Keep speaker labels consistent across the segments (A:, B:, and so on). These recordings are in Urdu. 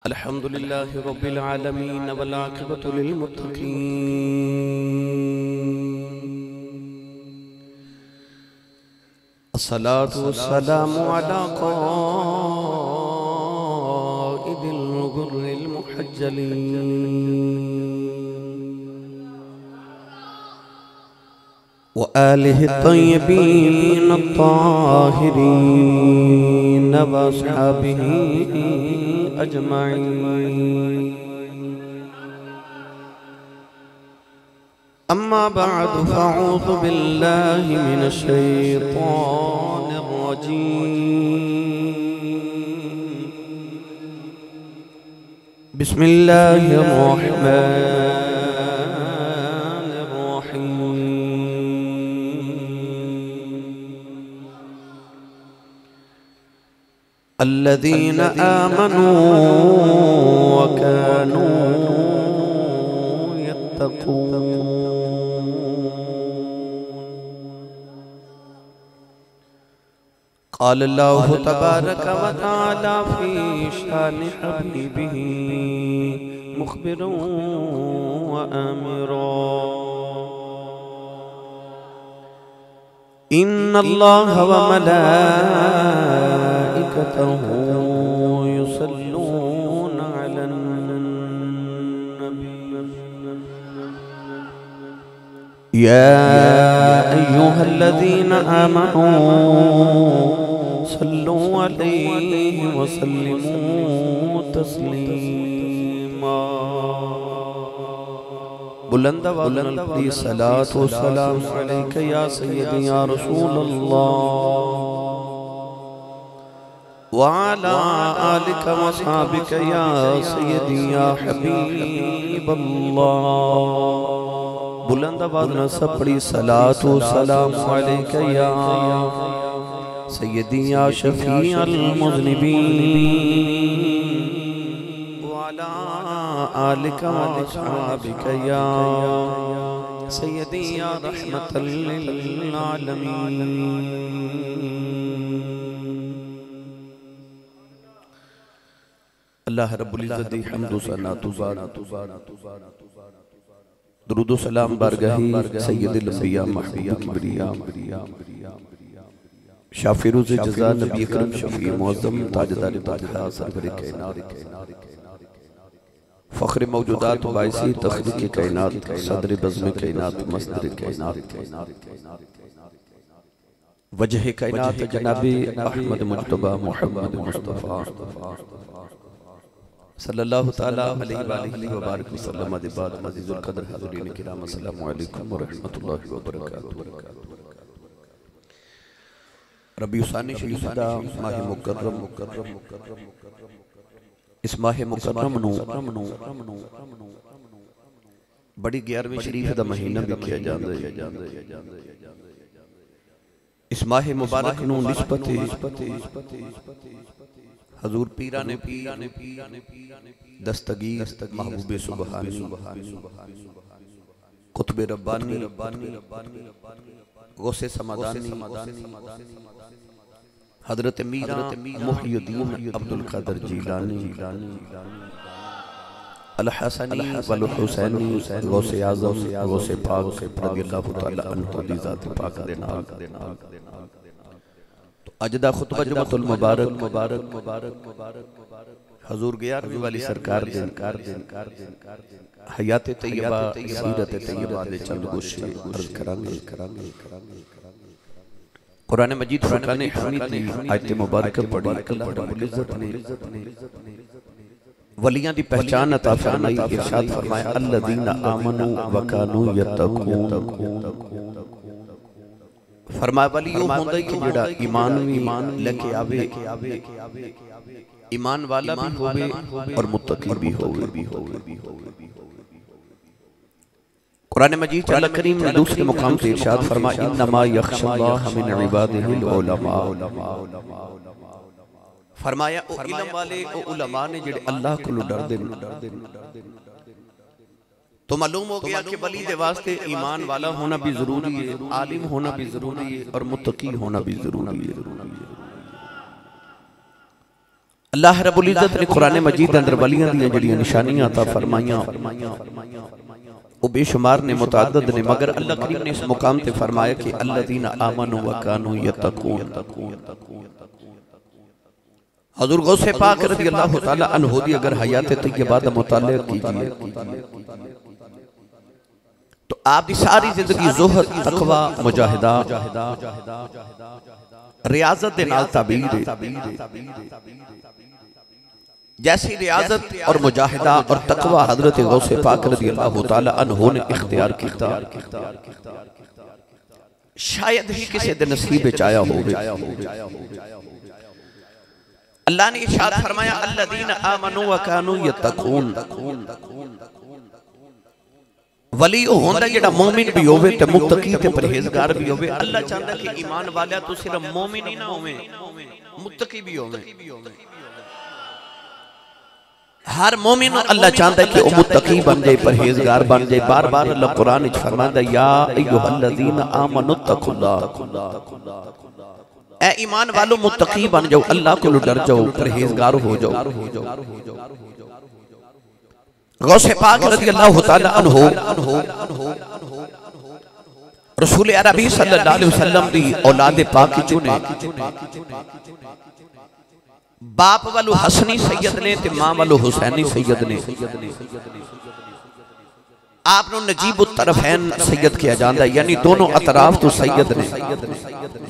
A: الحمد لله رب العالمين والعاقبة للمتقين الصلاة والسلام على قائد الغر المحجلين وآله الطيبين الطاهرين وأصحابه أجمعين أما بعد فأعوذ بالله من الشيطان الرجيم بسم الله الرحمن الرحيم الذين آمنوا وكانوا يتقون قال الله تبارك وتعالى في شان حبيبه مخبرا وآمرا إن الله وملائكته يصلون على النبي يا أيها الذين آمنوا صلوا عليه وسلموا تسليما بلند والنبي صلاة والسلام عليك يا سيدي يا رسول الله وعلى آلك وصحابك يا سيدي يا حبيب الله بلند والنبي صلاة والسلام عليك يا سيدي يا شفيع المذنبين وعلى آلك وأصحابك يا سيدي يا رحمة للعالمين اللہ رب العزت دی حمد و ثنا درود و سلام بارگاہی سید الانبیاء محبوب کبریاء شافی روز جزا نبی اکرم شفیع معظم تاجدار تاجدہ سرور کائنات فخر موجودات باعثی تخلیق کائنات صدر بزم کائنات مصدر کائنات وجہ کائنات جناب احمد مجتبہ محمد مصطفیٰ صلی اللہ تعالیٰ علیہ وآلہ وبارک وسلم دباد عزیز القدر حضورین کرام السلام علیکم ورحمت اللہ وبرکاتہ ربیع ثانی شریف دا ماہ مکرم اس ماہ مکرم نو بڑی 11ویں شریف دا مہینہ بھی کیا جاندے اس ماہ مبارک نو نسبت حضور پیران دستگیر محبوب سبحانی قطب ربانی غوث سمدانی حضرت میرہ محی الدین عبدالقادر جیلانی الحسنی والحسینی غوث اعظم غوث پاک رضی اللہ تعالیٰ عنہ دی ذات پاک دینا اجدہ خطبہ جمعت المبارک حضور 11ویں والی سرکار دن حیات طیبہ سیرت طیبہ دے چند گوشے عرض کرانگے قرآن مجید فرقان حمید نے آیت مبارکہ پڑھی اللہ رب العزت نے ولیاں دی پہچان عطا فرمائی ارشاد فرمایا الذین آمنوا وکانوا یتقون فرمایا ولی وہ ہوندہ کہ جڑا ایمان لکے آوے ایمان والا بھی ہوئے اور متقی بھی ہوئے قرآن مجید تعالیٰ کریم نے دوسرے مقام سے ارشاد فرمایا انما یخشى اللہ من عبادہ العلماء فرمایا او علم والے او علماء نے جڑے اللہ کو ڈر دے تو معلوم ہو گیا کہ ولی دے واسطے ایمان والا ہونا بھی ضروری ہے عالم ہونا بھی ضروری ہے اور متقی ہونا بھی ضروری ہے اللہ رب العزت نے قرآن مجید اندر ولیاں دیاں جڑیاں نشانیاں عطا فرمائیاں وہ بے شمار نے متعدد نے، مگر اللہ کریم نے اس مقام تے فرمایا کہ الذین آمنوا وکانوا یتقون۔ حضور غوث پاک رضی اللہ تعالی عنہ دی اگر حیات طیبہ دا مطالعہ کیجئے تو آپ دی ساری زندگی زہد، تقوی، مجاہدہ، ریاضت دے نال تعبیر ہے۔ جیسی ریاضت اور مجاہدہ اور تقوی حضرت غوث پاک رضی اللہ تعالی عنہ نے اختیار کیتا، شاید ہی کسی دن نصیب چایا ہوگی۔ اللہ نے ارشاد فرمایا الذین آمنوا وکانوا یتقون۔ ولی او ہوندا جڑا مومن بھی ہوئے تے متقی تے پرہیزگار بھی ہوئے۔ اللہ چاہتا کہ ایمان والا تو صرف مومن ہی نہ ہوئے، متقی بھی ہوئے۔ ہر مومن اللہ چاہتا ہے کہ وہ متقی بن جائے، پرہیزگار بن جائے۔ بار بار اللہ قرآن اچھ فرماتا ہے یا ایہا الذین آمنوا اتقوا اللہ، اے ایمان والو متقی بن جاؤ، اللہ کو ڈر جاؤ، پرہیزگار ہو جاؤ۔ غوث پاک رضی اللہ تعالی عنہ رسول عربی صلی اللہ علیہ وسلم دی اولاد پاک چونے، باپ والو حسنی سید نے تے ماں والو حسینی سید نے۔ آپ نے نجیب الطرفین سید کیا جاندہ ہے، یعنی دونوں اطراف تو سید نے،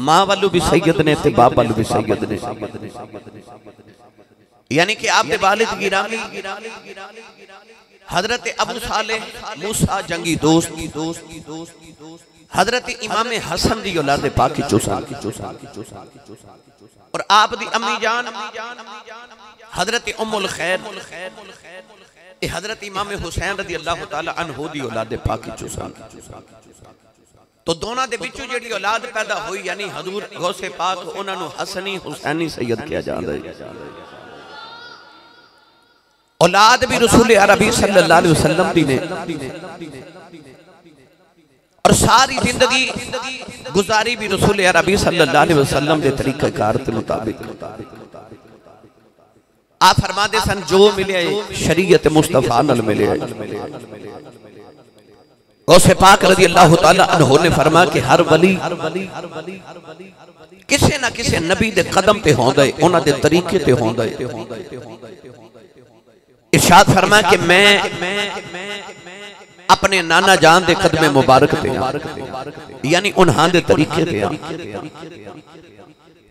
A: ماں والو بھی سید نے تے باپ والو بھی سید نے۔ یعنی کہ آپ دے والد گرامی حضرت ابو صالح موسیٰ جنگی دوست، حضرت امام حسن دی اولاد پاکی چوسان، اور آپ دی امی جان حضرت ام الخیر حضرت امام حسین رضی اللہ تعالی عنہ دی اولاد پاکی چوسان۔ تو دونوں دے بچوں جڑی اولاد پیدا ہوئی، یعنی حضور غوث پاک انہوں نے حسنی حسینی سید کیا جاندہ ہے۔ اولاد بھی رسول عربی صلی اللہ علیہ وسلم دی نے، اور ساری زندگی گزاری بھی رسول عربی صلی اللہ علیہ وسلم دے طریقہ کار کے مطابق۔ آپ فرما دے سن جو ملے شریعت مصطفیٰ نل ملے۔ غوث پاک رضی اللہ تعالی عنہ نے فرما کہ ہر ولی کسے نہ کسے نبی دے قدم تے ہوندہ ہے، انہاں دے طریقے تے ہوندہ ہے۔ ارشاد فرما کہ میں اپنے نانا جان دے قدم مبارک تے یعنی انہاں دے طریقے تے۔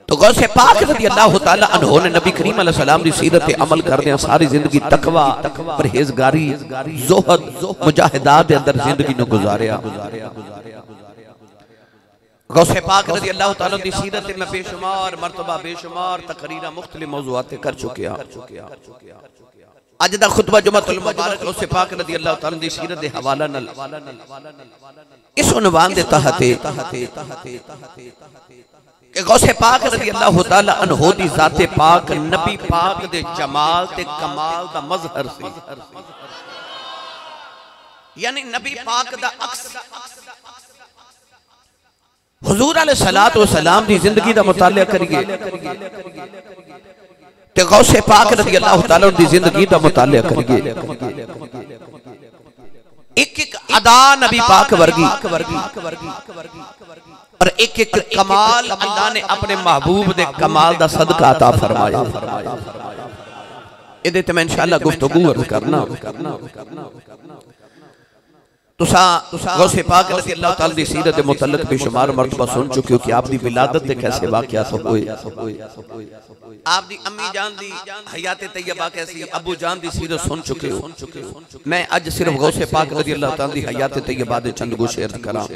A: تو غوث پاک رضی اللہ تعالی عنہ نے نبی کریم علیہ السلام دی سیرت عمل کر دیا، ساری زندگی تقوی، پرہیزگاری، زہد، مجاہدات دے اندر زندگی نو گزاریا۔ غوث پاک رضی اللہ تعالی دی سیرت میں بے شمار مرتبہ، بے شمار تقریرہ مختلف موضوعات کر چکے ہیں۔ آج دا خطبہ جمعۃ المبارک غوث پاک رضی اللہ تعالی دی سیرت دے حوالہ نل اس عنوان دے تحت کہ غوث پاک رضی اللہ تعالی عنہ دی ذات پاک نبی پاک دے جمال تے کمال دا مظہر سی، یعنی نبی پاک دا عکس۔ حضور علیہ السلام دی زندگی دا مطالعہ کریے تے غوث پاک رضی اللہ تعالیٰ دی زندگی دا مطالعہ کریے، ایک ایک ادا نبی پاک ورگی اور ایک ایک کمال اللہ نے اپنے محبوب دے کمال دا صدقہ عطا فرمایا۔ یہ دیتے میں انشاءاللہ گفتگو عرض کرنا۔ غوث پاک رضی اللہ تعالیٰ دی سیرت متعلق بے شمار مرتبہ سن چکے ہو کہ آپ دی ولادت دے کیسے واقعات ہوئے، آپ دی امی جان دی حیات طیبہ کیسی، ابو جان دی سیرت سن چکے ہو۔ میں آج صرف غوث پاک رضی اللہ تعالیٰ دی حیات طیبہ دے چند گوشے عرض کرام۔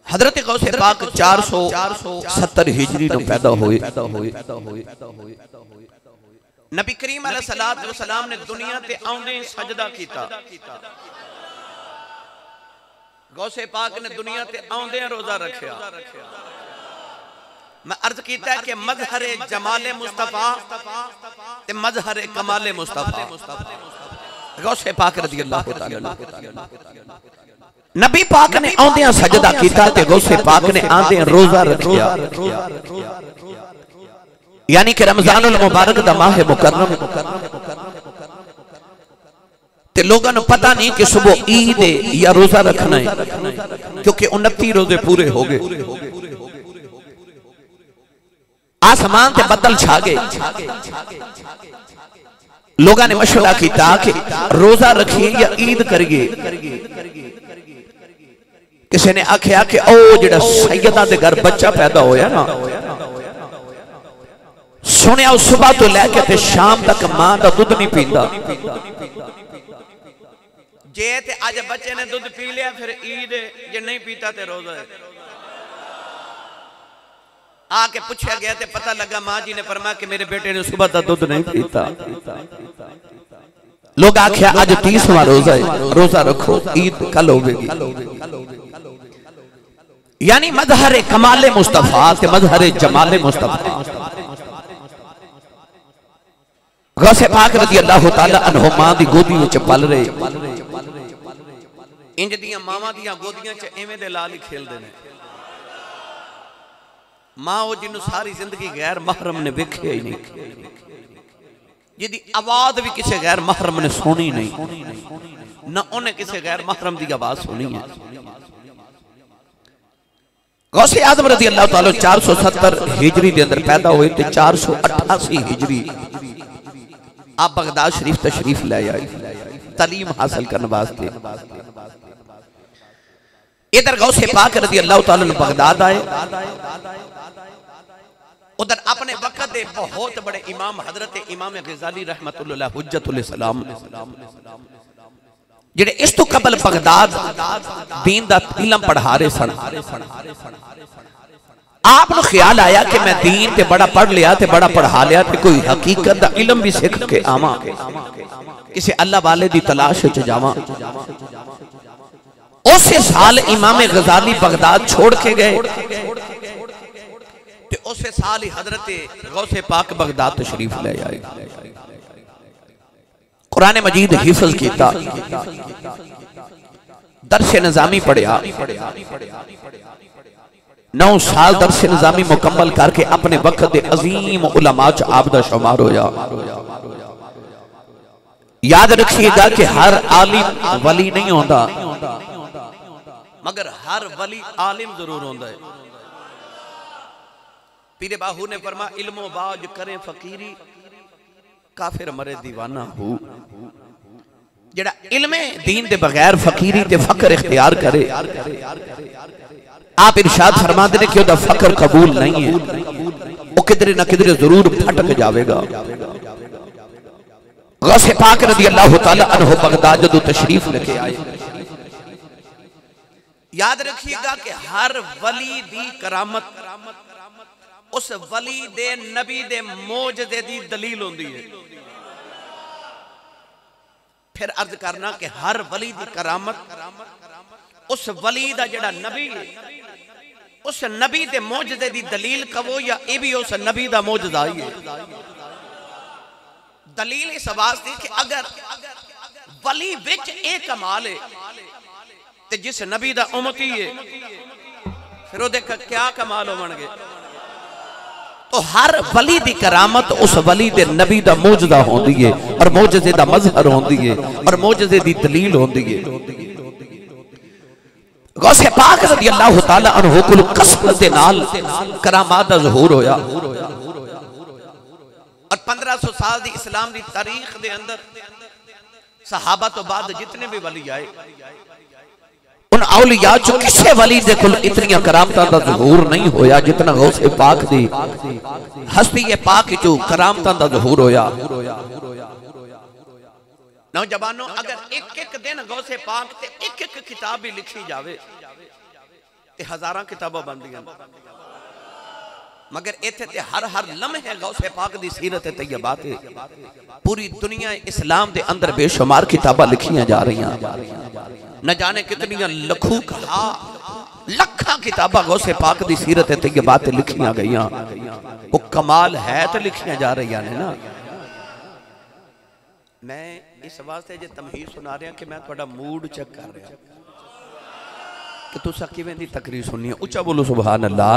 A: حضرت غوث پاک 470 ہجری نو پیدا ہوئے۔ نبی کریم علیہ السلام نے دنیا تے آندے سجدہ کیتا۔ غوث پاک نے دنیا تے آندے روزہ رکھیا۔ میں عرض کیتا ہے کہ مظہر جمال مصطفیٰ تے مظہر کمال مصطفیٰ غوث پاک رضی اللہ تعالیٰ عنہ۔ نبی پاک نے آندے سجدہ کیتا تے غوث پاک نے آندے روزہ رکھیا، یعنی کہ رمضان المبارک دا ماہ مکرم تے لوگاں نو پتہ نہیں کہ صبح عید ہے یا روزہ رکھنا ہے، کیونکہ 29 روزے پورے ہو گئے، آسمان تے بدل چھا گئے، لوگاں نے مشورہ کیتا کہ روزہ رکھیے یا عید کریے۔ کسی نے آکھیا کہ او جڑا سیدہ دے گھر بچہ پیدا ہویا نا، سنیا اس صبح تو لے کے تے شام تک ماں دا دودھ نہیں پیندا، جے تے آج بچے نے دودھ پی لیا پھر عید جے نہیں پیتا تے روزہ ہے۔ آکے پوچھا گیا تے پتہ لگا ماں جی نے فرمایا کہ میرے بیٹے نے صبح دا دودھ نہیں پیتا۔ لوگ آکھیا آج 30واں روزہ ہے، روزہ رکھو، عید کل ہوگی گی۔ یعنی مظہر کمال مصطفیٰ تے مظہر جمال مصطفیٰ۔ غوث پاک رضی اللہ تعالیٰ عنہ ماں دی گودی وچ پل رہے، انج دیاں ماما دیاں گودیاں چ ایویں دے لال ہی کھیل دے نے۔ ماں وہ جنہوں ساری زندگی غیر محرم نے ویکھیا ہی نہیں، جدی آواز بھی کسی غیر محرم نے سنی نہیں، نہ انہیں کسی غیر محرم دی آواز سنی ہے۔ غوث اعظم رضی اللہ تعالیٰ 470 ہجری دے اندر پیدا ہوئے تھے، 488 ہجری آپ بغداد شریف تشریف لے آئے تعلیم حاصل کرنے واسطے۔ ادھر غوث پاک رضی اللہ تعالیٰ نے بغداد آئے، ادھر اپنے وقت دے بہت بڑے امام حضرت امام غزالی رحمت اللہ حجت الاسلام جڑے اس تو قبل بغداد دین دا علم پڑھا رہے سن، آپ نے خیال آیا کہ میں دین تے بڑا پڑھ لیا تے بڑا پڑھا لیا تے کوئی حقیقت دا علم بھی سکھ کے آما، کسی اللہ والے دی تلاش چ جاواں۔ اسی سال امام غزالی بغداد چھوڑ کے گئے تے اسی سال ہی حضرت غوث پاک بغداد تشریف لے آئے، قرآن مجید حفظ کیتا، درس نظامی پڑھیا، 9 سال درس نظامی مکمل کر کے اپنے وقت دے عظیم علماء چ آپ دا شمار ہویا۔ یاد رکھیے گا کہ ہر عالم ولی نہیں ہوندا، مگر ہر ولی عالم ضرور ہوندا ہے۔ پیر باہو نے فرمایا علم و باج کریں فقیری، کافر مرے دیوانہ ہو۔ جڑا علم دین دے بغیر فقیری تے فقر اختیار کرے، آپ ارشاد فرما دے کہ وہ فقر قبول نہیں ہے، وہ کدھر نہ کدھر ضرور پھٹک جاوے گا۔ غوث پاک رضی اللہ تعالیٰ عنہ بغداد جدو تشریف لکھے آئے، یاد رکھیے گا کہ ہر ولی دی کرامت اس ولی دے نبی دے موجزے دی دلیل ہوندی ہے۔ پھر عرض کرنا کہ ہر ولی دی کرامت اس ولی دا جڑا نبی ہے، اس نبی دے موجزے دی دلیل کہو یا اے بھی اس نبی دا موجزہ ہی ہے۔ دلیل اس واسطے کہ اگر ولی وچ ایک کمال ہے تے جس نبی دا امتی ہے پھر وہ دیکھا کیا کمال ہو بن گئے۔ تو ہر ولی دی کرامت اس ولی دے نبی دا موجزہ ہوندی ہے، اور موجزے دا مظہر ہوندی ہے، اور موجزے دی دلیل ہوندی ہے۔ غوث پاک رضی اللہ تعالیٰ عنہ کل قسمت دے نال کرامات دا ظہور ہویا، اور 1500 سال دی اسلام دی تاریخ دے اندر صحابہ تو بعد جتنے بھی ولی آئے، ان اولیاء جو کسے ولی دے کل اتنی کرامتاں دا ظہور نہیں ہویا جتنا غوث پاک دی ہستی پاک جو کرامتاں دا ظہور ہویا۔ نوجوانوں اگر ایک ایک دن غوث پاک تے ایک ایک کتاب بھی لکھی جاوے تے ہزاراں کتابہ بندیاں، مگر ایتھے تے ہر لمحے غوث پاک دی سیرت طیبہ تے پوری دنیا اسلام دے اندر بے شمار کتابہ لکھیاں جا رہی ہیں، نہ جانے کتنی لکھوں کہا لکھاں کتابہ غوث پاک دی سیرت طیبہ تے لکھیاں گئیاں، وہ کمال ہے تے لکھیاں جا رہی ہیں نا۔ میں اس واسطے جے تمہید سنا رہا کہ میں تھوڑا موڈ چیک کر رہا کہ تو سکیویں دی تقریر سننی ہے، اچھا بولو سبحان اللہ۔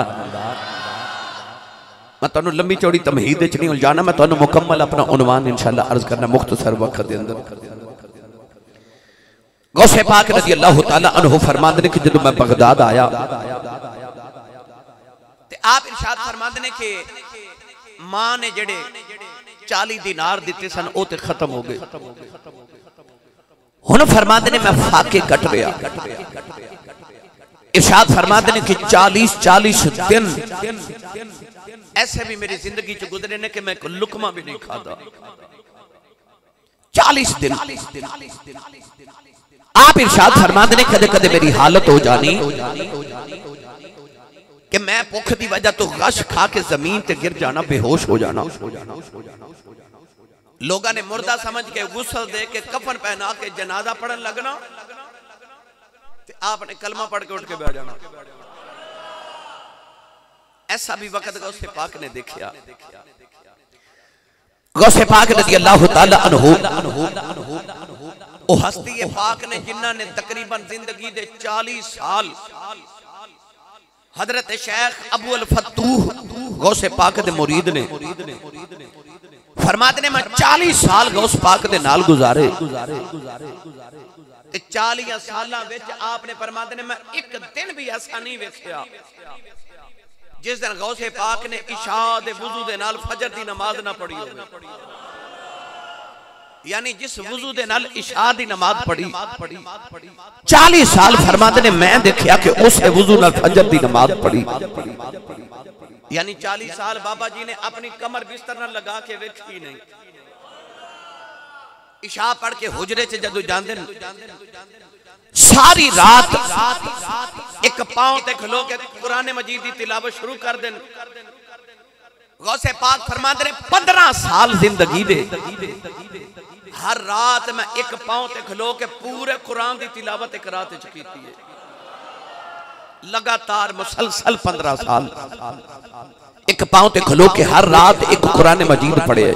A: میں تو لمبی چوڑی تمہید نہیں جانا، میں تو مکمل اپنا عنوان انشاءاللہ عرض کرنا مختصر وقت دے اندر۔ غوث پاک رضی اللہ تعالیٰ عنہ فرماندے نے کہ جب میں بغداد آیا تے آپ ارشاد فرماندے کہ ماں نے جڑے 40 دینار دیتے سن او تے ختم ہو گئے، ہن فرماندے نے میں فاقے کٹ رہا، ارشاد فرماندے نے کہ 40 دن ایسے بھی میری زندگی چ گزرے نے کہ میں کوئی لقمہ بھی نہیں کھاتا، 40 دن۔ آپ ارشاد فرماندے نے کدے کدے میری حالت ہو جانی کہ میں بھوک دی وجہ تو غش کھا کے زمین تے گر جانا، بے ہوش ہو جانا، لوگاں نے مردہ سمجھ کے غسل دے کے کفن پہنا کے جنازہ پڑھن لگنا تے آپ نے کلمہ پڑھ کے اٹھ کے بیٹھ جانا۔ ایسا بھی وقت غوث پاک نے دیکھا۔ غوث پاک رضی اللہ تعالی عنہ او ہستی پاک نے جنہاں نے تقریباً زندگی دے 40 سال حضرت شیخ ابو الفتوح غوث پاک دے مرید نے فرماتے نے میں 40 سال غوث پاک دے نال گزارے، 40 سالاں وچ آپ نے فرماتے نے میں ایک دن بھی ایسا نہیں ویکھیا جس دن غوث پاک نے عشاء دے وضو دے نال فجر دی نماز نہ پڑھی ہو، یعنی جس وضو دے نال عشاء دی نماز پڑھی 40 سال فرماتے نے میں دیکھیا کہ اس وضو نال فجر دی نماز پڑھی، یعنی 40 سال بابا جی نے اپنی کمر بستر نہ لگا کے ویکھی نہیں، عشاء پڑھ کے حجرے سے جدو جاندے ساری رات ایک پاؤں تے کھلو کے قرآن مجید دی تلاوت شروع کر دیں۔ غوث پاک فرماتے نے 15 سال زندگی دے ہر رات میں ایک پاؤں تے کھلو کے پورے قرآن دی تلاوت ایک رات چکیتی ہے، لگاتار مسلسل 15 سال ایک پاؤں تے کھلو کے ہر رات ایک قرآن مجید پڑھے،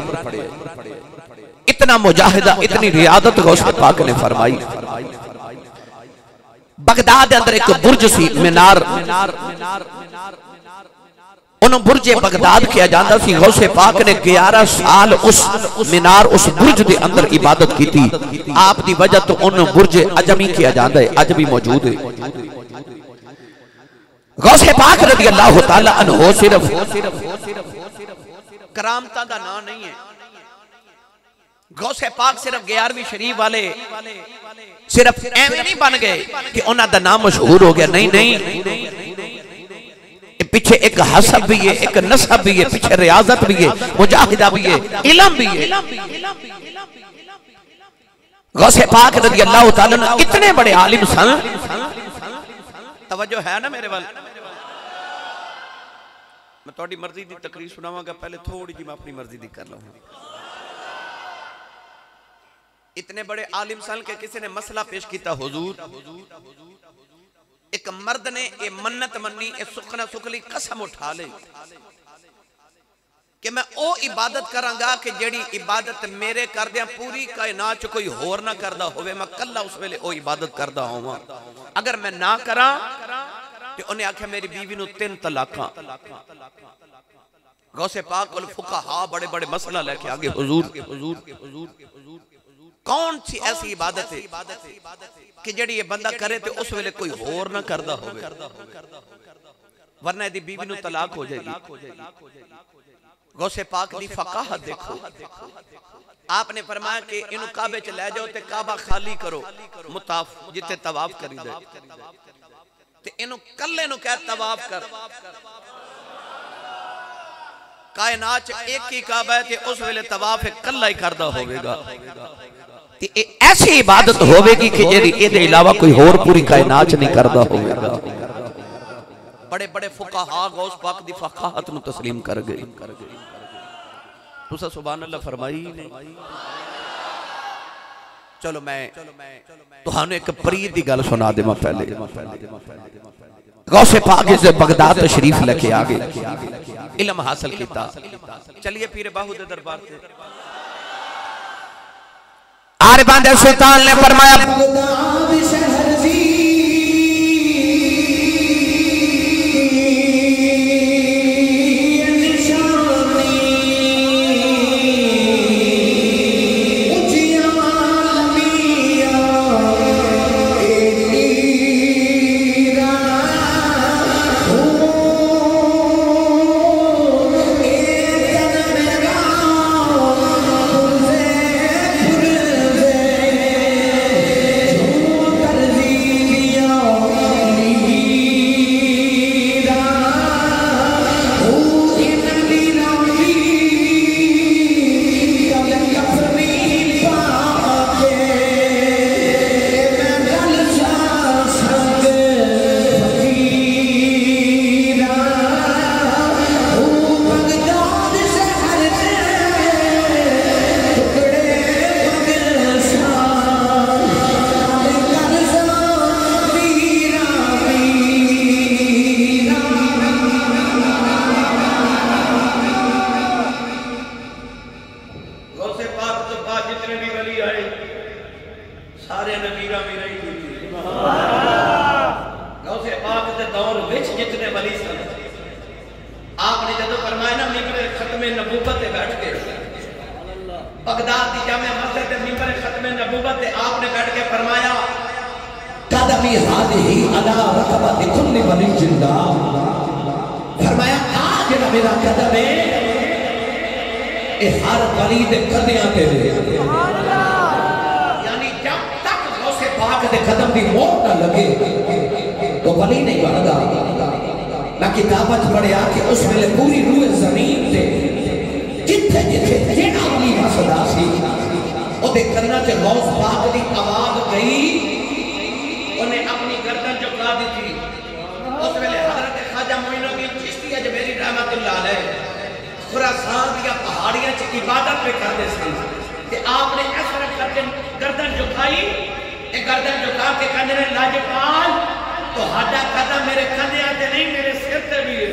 A: اتنا مجاہدہ اتنی ریاضت غوث پاک نے فرمائی۔ بغداد اندر ایک برج سی مینار، انہوں برج بغداد کیا جاندہ سی، غوث پاک نے 11 سال اس مینار اس برج دے اندر عبادت کی تھی، آپ دی وجہ تو انہوں برج عجمی کیا جاندہ ہے، عجمی موجود ہے۔ غوث پاک رضی اللہ تعالیٰ عنہ صرف کرامتہ دا نا نہیں ہے، غوث پاک صرف 11ویں شریف والے صرف ایویں نہیں بن گئے کہ انہاں دا نام مشہور ہو گیا، نہیں، پیچھے ایک حسب بھی ہے، ایک نسب بھی ہے، پیچھے ریاضت بھی ہے، مجاہدہ بھی ہے، علم بھی ہے۔ غوث پاک رضی اللہ تعالیٰ عنہ اتنے بڑے عالم سن، توجہ ہے نا میرے وال، میں توڑی مرضی دی تقریر سناواں گا، پہلے تھوڑی جی میں اپنی مرضی دی کر لوں۔ اتنے بڑے عالم سن کہ کسی نے مسئلہ پیش کیتا، حضور ایک مرد نے یہ منت منی، یہ سکھنا سکھلی قسم اٹھا لے کہ میں او عبادت کرانگا کہ جیڑی عبادت میرے کردیاں پوری کائنات کوئی ہور نہ کردہ ہوئے، میں کلہ اس ویلے او عبادت کردہ ہوں، اگر میں نہ کراں تو انہیں آکھا میری بیوی نو 3 طلاقاں۔ غوث پاک الفقہا بڑے بڑے مسئلہ لے کے آگے، حضور کون سی ایسی عبادت ہے کہ جڑی یہ بندہ کرے تو اس ویلے کوئی ہور نہ کردہ ہوئے، ورنہ دی بیوی نو طلاق ہو جائے گی۔ غوث پاک دی فقاہت دیکھو، آپ نے فرمایا کہ انہوں کعبے چلے جاؤ تے کعبہ خالی کرو، مطاف جتے طواف کری دے تے انہوں کلے نو کہہ طواف کر، کائنات ایک ہی کعبہ ہے کہ اس ویلے طواف کلہ ہی کردہ ہوئے گا، ایسی عبادت ہوئے گی کہ جیری اے دے علاوہ کوئی اور پوری کائنات نہیں کردہ ہوئے گا۔ بڑے بڑے فقہا غوث پاک دی فقاہت نو تسلیم کر گئی، تُسا سبحان اللہ فرمائی نہیں۔ چلو میں تو ہمیں ایک پرید دی گل سنا دے میں پہلے، غوث پاک سے بغداد تشریف لکھے آگے علم حاصل کیتا، چلیے پیر باہو دے دربار سے عارفان دے سلطان نے فرمایا بغداد شہر دی نشان ختم نبوت بیٹھ کے بغداد کی جامع مسجد ممبر ختم نبوت آپ نے بیٹھ کے فرمایا قدمی ہادی علی رقبت کل ولی جندہ، فرمایا آج میرا قدم ہے اے ہر ولی دے قدیاں تے دے، یعنی جب تک غوث پاک دے قدم دی موت نہ لگے تو ولی نہیں بندا۔ میں کتابت پڑھیا کہ اس میں پوری روح زمین تے جتھے جتھے جیڑا ولی وسدا سی او دے کرنا تے غوث پاک دی آواز گئی، انہیں اپنی گردن جھکا دی تھی۔ اس ویلے حضرت خواجہ معین الدین چشتی اجمیری رحمت اللہ علیہ خراسان دیا پہاڑیاں چی عبادت پہ کرتے سن کہ آپ نے اس طرح گردن جھکائی، ایک گردن جھکا کے کہنے نے لاجپال تو ہڈا قدم میرے کندھے آتے نہیں میرے سر تے بھی ہے۔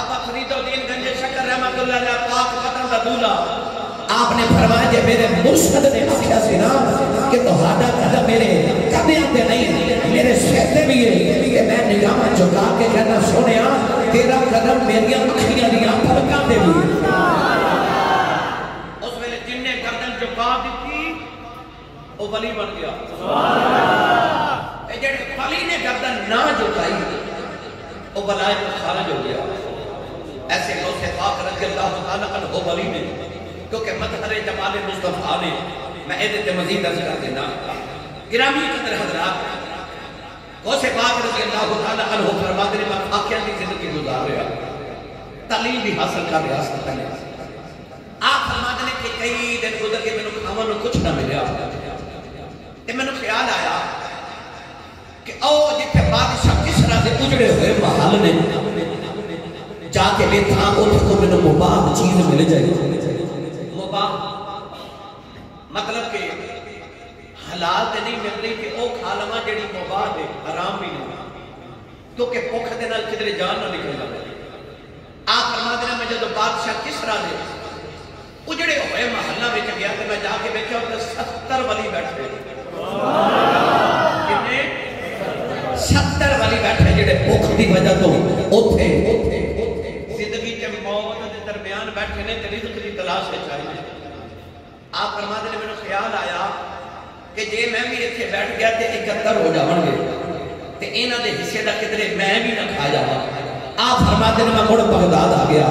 A: آبا فرید الدین گنج شکر رحمت اللہ علیہ پاک فتح دا دولا آپ نے فرمایا جے میرے مرشد نے آکھیا سی نا کہ تو ہڈا قدم میرے کندھے آتے نہیں میرے سر تے بھی ہے کہ میں نگاہ جھکا کے کہنا سنیا تیرا قدم میری اکھیاں دیاں پھڑکاں دے بھی۔ اس ویلے جن نے گردن جھکا دی تھی وہ ولی بن گیا۔ جڑے ولی نے گردن نہ جھکائی وہ ولایت سے خارج ہو گیا۔ ایسے غوث پاک رضی اللہ تعالیٰ عنہ ولی نے کیونکہ مظہر جمال مصطفیٰ نے میں ادھر مزید عرض کر دینا گرامی قدر حضرات غوث پاک رضی اللہ تعالیٰ عنہ فرماتے ہیں میں آقیان کی زندگی گزار رہا تعلیم بھی حاصل کر رہا سکتا ہے۔ آپ فرماتے ہیں کہ کئی دن گزر کے میں نے کھاوا نو کچھ نہ ملیا کہ میں نے خیال آیا کہ او جتھے بادشاہ کسرا سے اجڑے ہوئے محل نے جا کے بھی تھا اوتھے کو میں نے مباح چیز مل جائے۔ مباح مطلب کہ حلال تے نہیں مل رہی کہ او کھا لما جڑی مباح دے حرام بھی نہیں کیونکہ بھوک دے نال کدھر جان نہ نکل جائے۔ آپ فرماتے ہیں میں جب بادشاہ کسرا دے اجڑے ہوئے محلہ میں گیا کہ میں جا کے بیٹھا اور 70 ولی بیٹھے کتنے 70 ولی بیٹھے جڑے بھوک دی وجہ تو اوتھے زندگی کے موت دے درمیان بیٹھے نے رزق دی تلاش وچ آئے۔ آپ فرماتے ہیں میرے خیال آیا کہ جے میں بھی ایتھے بیٹھ گیا تے 71 ہو جاون گے تے انہاں دے حصے دا کدھر میں بھی نہ کھا جاواں۔ آپ فرماتے ہیں میں مڑ بغداد آ گیا،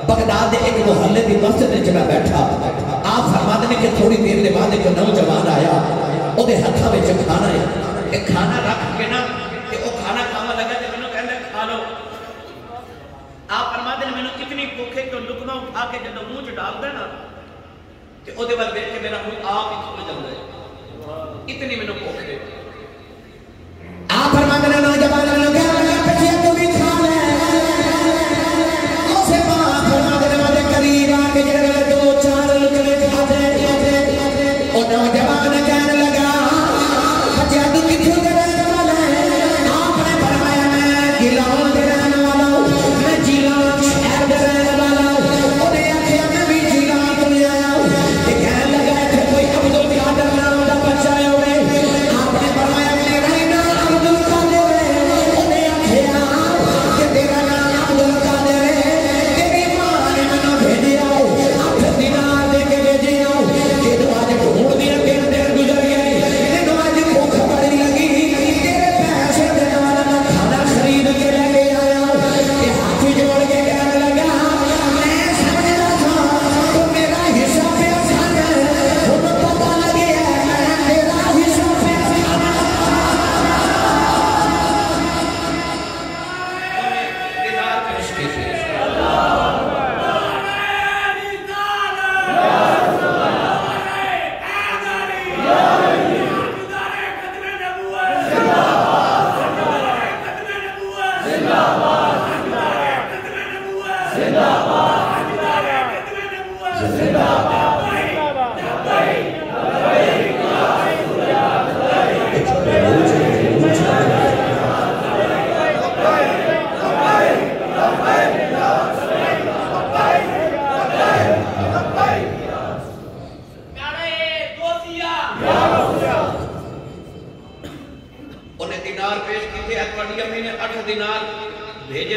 A: بغداد دے ایک محلے دی مسجد وچ میں بیٹھا۔ آپ فرماتے ہیں کہ تھوڑی دیر دے بعد ایک نوجوان آیا، او دے ہتھاں وچ کھانا ہے، ایک کھانا رکھ کے نا تے او کھانا کھاوا لگا تے مینوں کہندا کھا لو۔ آپ فرماتے ہیں مینوں کتنی بھوک ہے کہ لقمہ اٹھا کے جدوں منہ چ ڈالدا نا تے او دے ول ویکھ کے میرا منہ آپ ہی کھل جاندا ہے، اتنی مینوں بھوک ہے۔ آپ فرماتے ہیں نوجوان نے کہا لگا پچھے تو بھی کھا لے، اسے پاک فرماتے ہیں میرے قریب آ کے جڑے 2-4 لقمے کھا دے او نوجوان کہنے لگا بچے تو کتھوں دے رہنے والا ہے؟ آپ نے فرمایا میں گیلان دے رہنے والا ہوں، میں جیلان شہر دے رہنے والا ہوں۔ اور یہ آخیا میں بھی جیلان تو نہیں آیا ہوں کہ کہنے لگا ہے کہ کوئی عبدالقادر نام دا بچہ ہے ہوئے۔ آپ نے فرمایا میرا ہی نام عبدالقادر ہے۔ انہیں آخیا کہ تیرا نام عبدالقادر ہے، تیری ماں نے منہ بھیجے آؤ 8 دینار دے کے بھیجے آؤ کہ تو آج ڈھونڈ دیا تیرے دیر گزر گئے تینوں آج بھوک بڑی لگی تیرے پیسے دینے والا میں کھانا خرید کے لے کے آیا کہ ہاتھ جوڑ کے کہنے لگا میں سمجھ رہا تھا تو میرا حصہ پہ آسان ہے، انہیں پتہ لگے ہے میرا حصہ پہ آسان ہے۔ دینار پیش کیجئے۔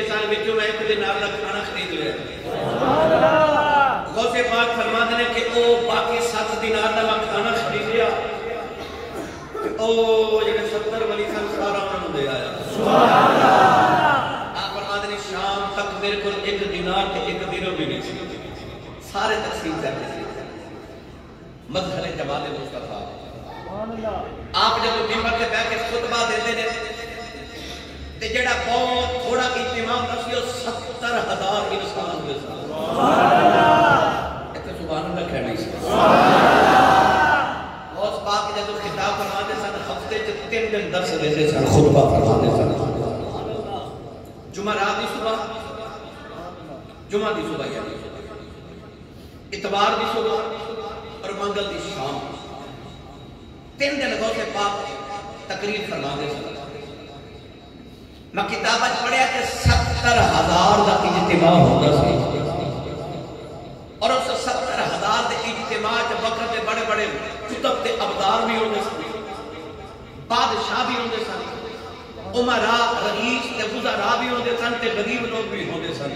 A: سال بچوں میں ایک دن آپ کا کھانا خرید لیا غوث پاک فرما دنے کہ او باقی 7 دینار کا میں کھانا خرید لیا او جنہیں 70 والی سال سارا انہوں دے آیا آپ فرما دنے شام تک میرے کو 1 دینار کے 1 دینوں بھی نہیں سی سارے تقسیم کرتے تھے مظہر جمال مصطفیٰ آپ جب ممبر کے بیٹھ کے خطبہ دیتے ہیں تے جڑا بہت تھوڑا اہتمام رسی ہو 70,000 انسان ہوئے سن ایک سبحان اللہ کہنا ہی سن غوث پاک جب خطاب فرماتے سن ہفتے 3 دن درس دیتے سن خطبہ فرماتے سن جمعہ رات دی صبح جمعہ دی صبح یعنی اتوار دی صبح اور منگل دی شام 3 دن غوث پاک تقریر فرماتے سن میں کتابت پڑھیا کہ 70,000 دا اجتماع ہوتا سی اور اس 70,000 دے اجتماع جب وقت دے بڑے بڑے کتب تے ابدار بھی ہوتے سن بادشاہ بھی ہوتے سن عمراء رئیس تے وزراء بھی ہوتے سن تے غریب لوگ بھی ہوتے سن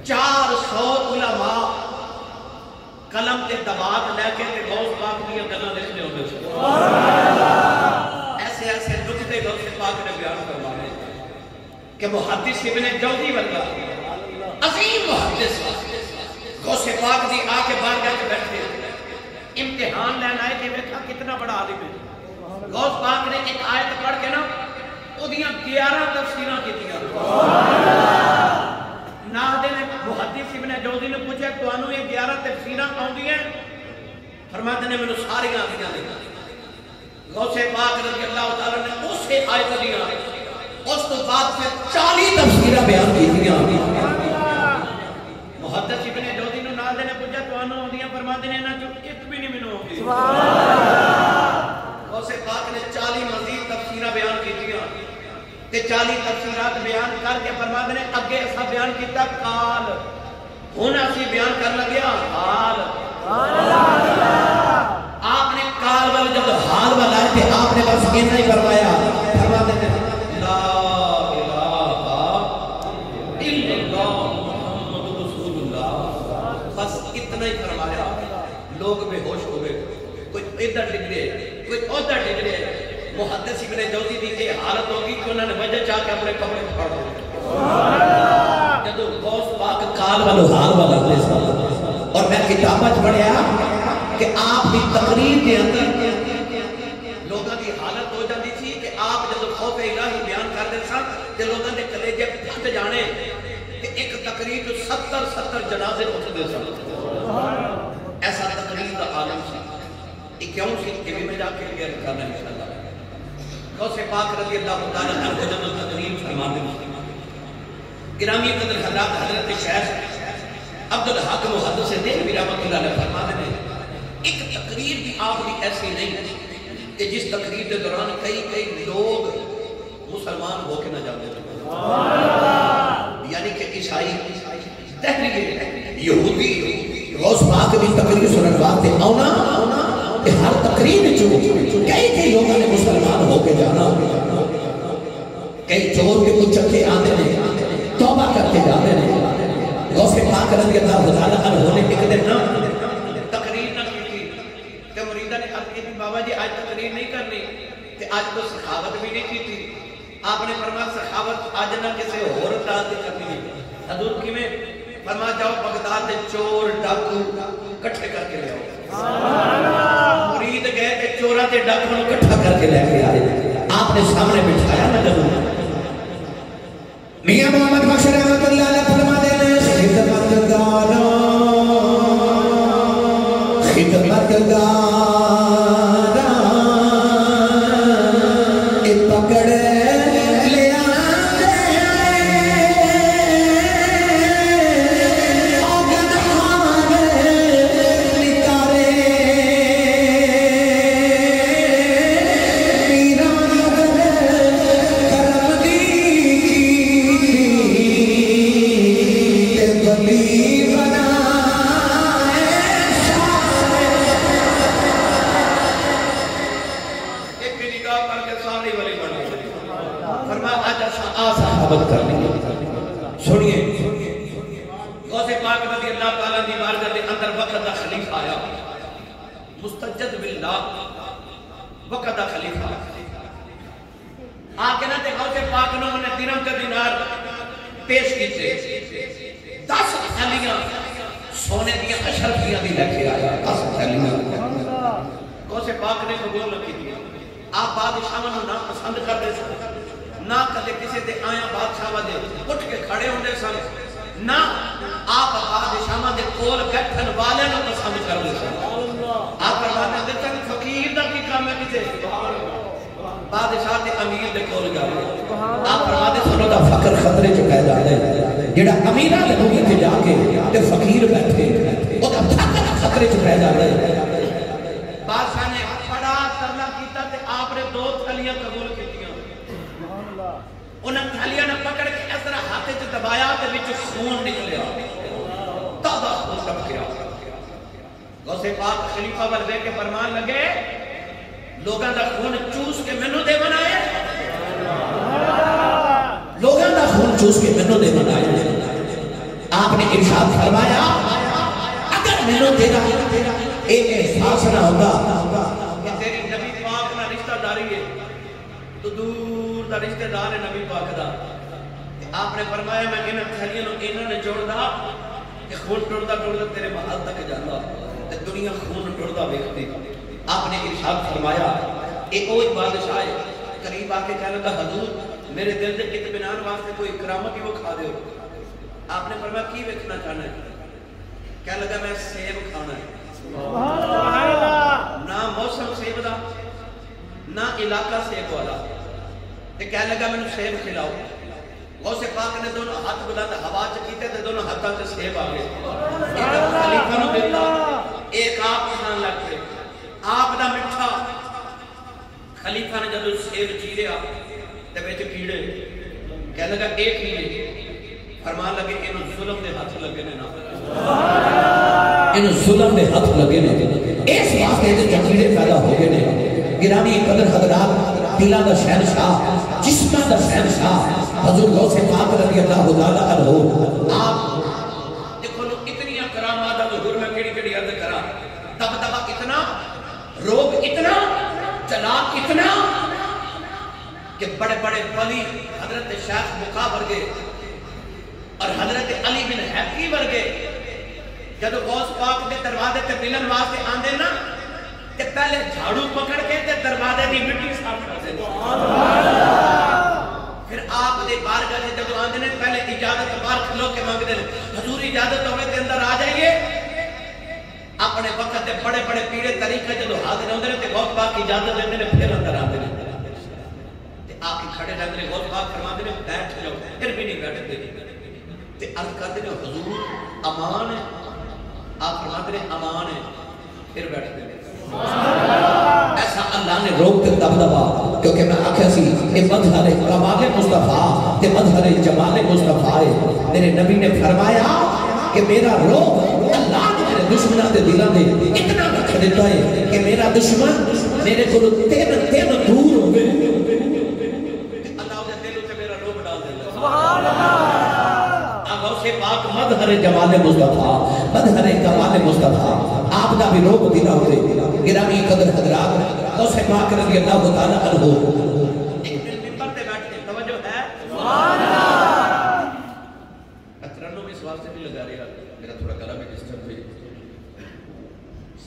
A: 400 علماء قلم تے دبات لے کے تے غوث پاک دیا گلاں لکھنے ہوتے سن ایسے ایسے نکتے غوث پاک نے بیان کروانے کہ محدث ابن جوزی ورگا عظیم محدث غوث پاک دی آکے بارگاہ کے بیٹھے امتحان لینا ہے کہ ویکھا کتنا بڑا عالم ہے غوث پاک نے ایک آیت پڑھ کے نا وہ دیاں 11 تفسیریں کی دیا ناہدے نے محدث ابن جوزی نے پوچھا تو انہوں یہ 11 تفسیریں کون دی ہیں فرماتے نے میں نے ساری آدھیاں دیکھا غوث پاک رضی اللہ تعالیٰ نے اسے آیت دیا اس تو بعد سے 40 تفسیرہ بیان کی دیا محدث ابن جوزی نے ناظر نے پوچھا تو انہوں نے فرماتے ہیں نا جو ایک بھی نہیں منو ہوگی غوث پاک نے 40 مزید تفسیرہ بیان کی دیا تے 40 تفسیرات بیان کر کے فرماتے ہیں اگے ایسا بیان کیتا کال ہونا سی بیان کر لگیا حال آپ نے کال والا جب حال والا ہے کہ آپ نے بس اتنا ہی فرمایا فرماتے ہیں لا الہ الا اللہ محمد رسول اللہ بس اتنا ہی فرمایا لوگ بے ہوش ہو گئے کوئی ادھر ڈگرے کوئی ادھر ڈگرے محدث ابن جوزی دی یہ حالت ہوگی کہ انہوں نے وجہ چاہ کے اپنے کپڑے پھاڑ دے جب غوث پاک کال والو حال والا اور میں کتابت پڑھیا کہ آپ کی تقریر کے اندر لوگوں کی حالت ہو جاتی تھی کہ آپ جب خوف الہی بیان کر دے سن کہ لوگوں نے کلیجے پھٹ جانے کہ ایک تقریر جو 70 جنازے اٹھ دے سن ایسا تقریر کا عالم سی یہ کیوں سی کہ میں جا کے لئے رکھانا انشاءاللہ غوث پاک رضی اللہ تعالیٰ عنہ جب تقریر فرما دے گرامی قدر حضرت شیخ عبدالحق محدث دہلوی رحمۃ اللہ علیہ فرما دے ایک تقریر بھی آپ بھی ایسی نہیں کہ جس تقریر کے دوران کئی لوگ مسلمان ہو کے نہ جاتے تھے یعنی کہ عیسائی دہلی یہودی غوث پاک بھی تقریر سنن واسطے آنا کہ ہر تقریر جو کئی لوگوں نے مسلمان ہو کے جانا کئی چور کے کچھ چکے آتے ہیں توبہ کرتے جاتے ہیں غوث پاک رضی اللہ تعالیٰ عنہ نے ایک دن نا تقریر نہ کی تھی کہ مریدہ نے عرض کی تھی بابا جی آج تقریر نہیں کرنی کہ آج کو سخاوت بھی نہیں کی تھی آپ نے فرمایا سخاوت آج نہ کسی اور رات کرنی ہے حضور کی میں فرما جاؤ بغداد دے چور ڈاکو کٹھے کر کے لے آؤ مرید گئے کہ چورہ تے ڈاکو کٹھا کر کے لے کے آئے آپ نے سامنے بٹھایا نہ جب میاں محمد بخش رحمت اللہ علیہ فرما دینے خدمت گارا پکڑے لیا سنیے غوث پاک رضی اللہ تعالیٰ دی بارگاہ دے اندر وقت دا خلیفہ آیا مستجد باللہ وقت دا خلیفہ آکے نا تے غوث پاک نے انہیں درہم کا دینار پیش کیتے 10 تھیلیاں سونے دیا اشرفیاں دی لے کے آیا 10 تھیلیاں غوث پاک نے قبول نہ کی آپ بادشاہوں نہ پسند کر دے سن نہ کدے کسی دے آیا بادشاہ دے اٹھ کے کھڑے ہوندے سن نہ آپ بادشاہوں دے کول بیٹھن والے نو پسند کر دے سن آپ فرماتے ہیں کہ فقیر دا کی کام ہے کسے بادشاہ دے امیر دے کول جاوے آپ فرماتے سنو دا فقر خطرے چ پہ جاندے جڑا امیراں دے ملک تے جا کے تے فقیر بیٹھے او دا فقر خطرے چ پہ جاندے بادشاہ نے بڑا ترلا کیتا تے آپ نے 2 تھیلیاں قبول کیتیاں انہاں تھیلیاں نے پکڑ کے اس طرح ہاتھ وچ دبایا تے وچ خون نکلیا تازہ خون ٹپ گیا غوث پاک خلیفہ ول ویکھ کے فرمان لگے لوگاں دا خون چوس کے مینوں دے بنائے لوگاں دا خون چوس کے مینوں دے بنائے آپ نے ارشاد فرمایا اگر مینوں تیرا ایک احساس نہ ہوگا کہ تیری نبی پاک نہ رشتہ داری ہے تو دور دا رشتہ دار ہے نبی پاک دا آپ نے فرمایا میں انہاں تھیلیاں نوں انہاں نے جوڑدا کہ خون ٹردا ٹردا تیرے محل تک جاندا تے دنیا خون ٹردا ویکھدی آپ نے ارشاد فرمایا ایک اور بادشاہ ہے قریب آ کے کہنے لگا حضور میرے دل دے اطمینان واسطے کوئی کرامت ہی وہ کھا دے آپ نے فرمایا کی ویکھنا چاہنا ہے کہنے لگا میں سیب کھانا ہے نہ موسم سیب دا نہ علاقہ سیب والا تے کہنے لگا میں سیب کھلاؤ غوث پاک نے دونوں ہاتھ بلند ہوا چ کیتے تے دونوں ہاتھاں تے سیب آ گئے ایک خلیفہ نو دتا ایک آپ کھان لگ پئے آپ دا مٹھا خلیفہ نے جدوں سیب چیریا تے وچ کیڑے کہنے لگا ایک کیڑے فرمان لگے انہوں ظلم دے ہاتھ لگے نے نا انہوں ظلم دے ہاتھ لگے نے اس واسطے دے کیڑے پیدا ہو گئے نے گرامی قدر حضرات دلاں دا شہنشاہ جسماں دا شہنشاہ حضور غوث پاک رضی اللہ تعالی عنہ آپ دیکھو اتنی کرامات دا ظہور میں کیڑی عرض کرا دبدبا اتنا روب اتنا جلال اتنا کہ بڑے بڑے ولی حضرت شیخ مقا ورگے اور حضرت علی بن حقی ورگے جب غوث پاک دے دروازے تے ملن واسطے آندے نا تے پہلے جھاڑو پکڑ کے تے دروازے دی مٹی صاف کرتے پھر آپ دے بارگاہ سے جب آندے نے پہلے اجازت بار کھلو کے مانگ دے حضور اجازت ہوئے تے اندر آ جائیے اپنے وقت دے بڑے بڑے پیڑے طریقے جدو حاضر ہوندے نے تے غوث پاک اجازت دیندے نے پھر اندر آندے نے تے آپ کی کھڑے رہندے نے غوث پاک فرماندے نے بیٹھ جاؤ پھر بھی نہیں بیٹھتے تے عرض کرتے نے حضور امان ہے آپ فرماتے نے امان ہے پھر بیٹھتے ہیں ایسا اللہ نے روک کے دبدبا کیونکہ میں آکھیا سی یہ مظہر کمال مصطفیٰ تے مظہر جمال مصطفیٰ ہے میرے نبی نے فرمایا کہ میرا روک اللہ نے میرے دشمنہ دے دلہ دے اتنا رکھ دیتا ہے کہ میرا دشمن میرے کو تین دور ہو گئے اللہ دے دلوں سے میرا روک ڈال دے سبحان اللہ غوث پاک مظہر جمال مصطفیٰ مظہر کمال مصطفیٰ آپ دا بھی روک دینا ہوئے گرامی قدر حضرات غوث پاک رضی اللہ تعالیٰ عنہ ایک دل ممبر تے بیٹھتے توجہ ہے سبحان اللہ اترنوں میں اس واسطے سے بھی لگا رہا میرا تھوڑا گلا میں ڈسٹرب ہوئی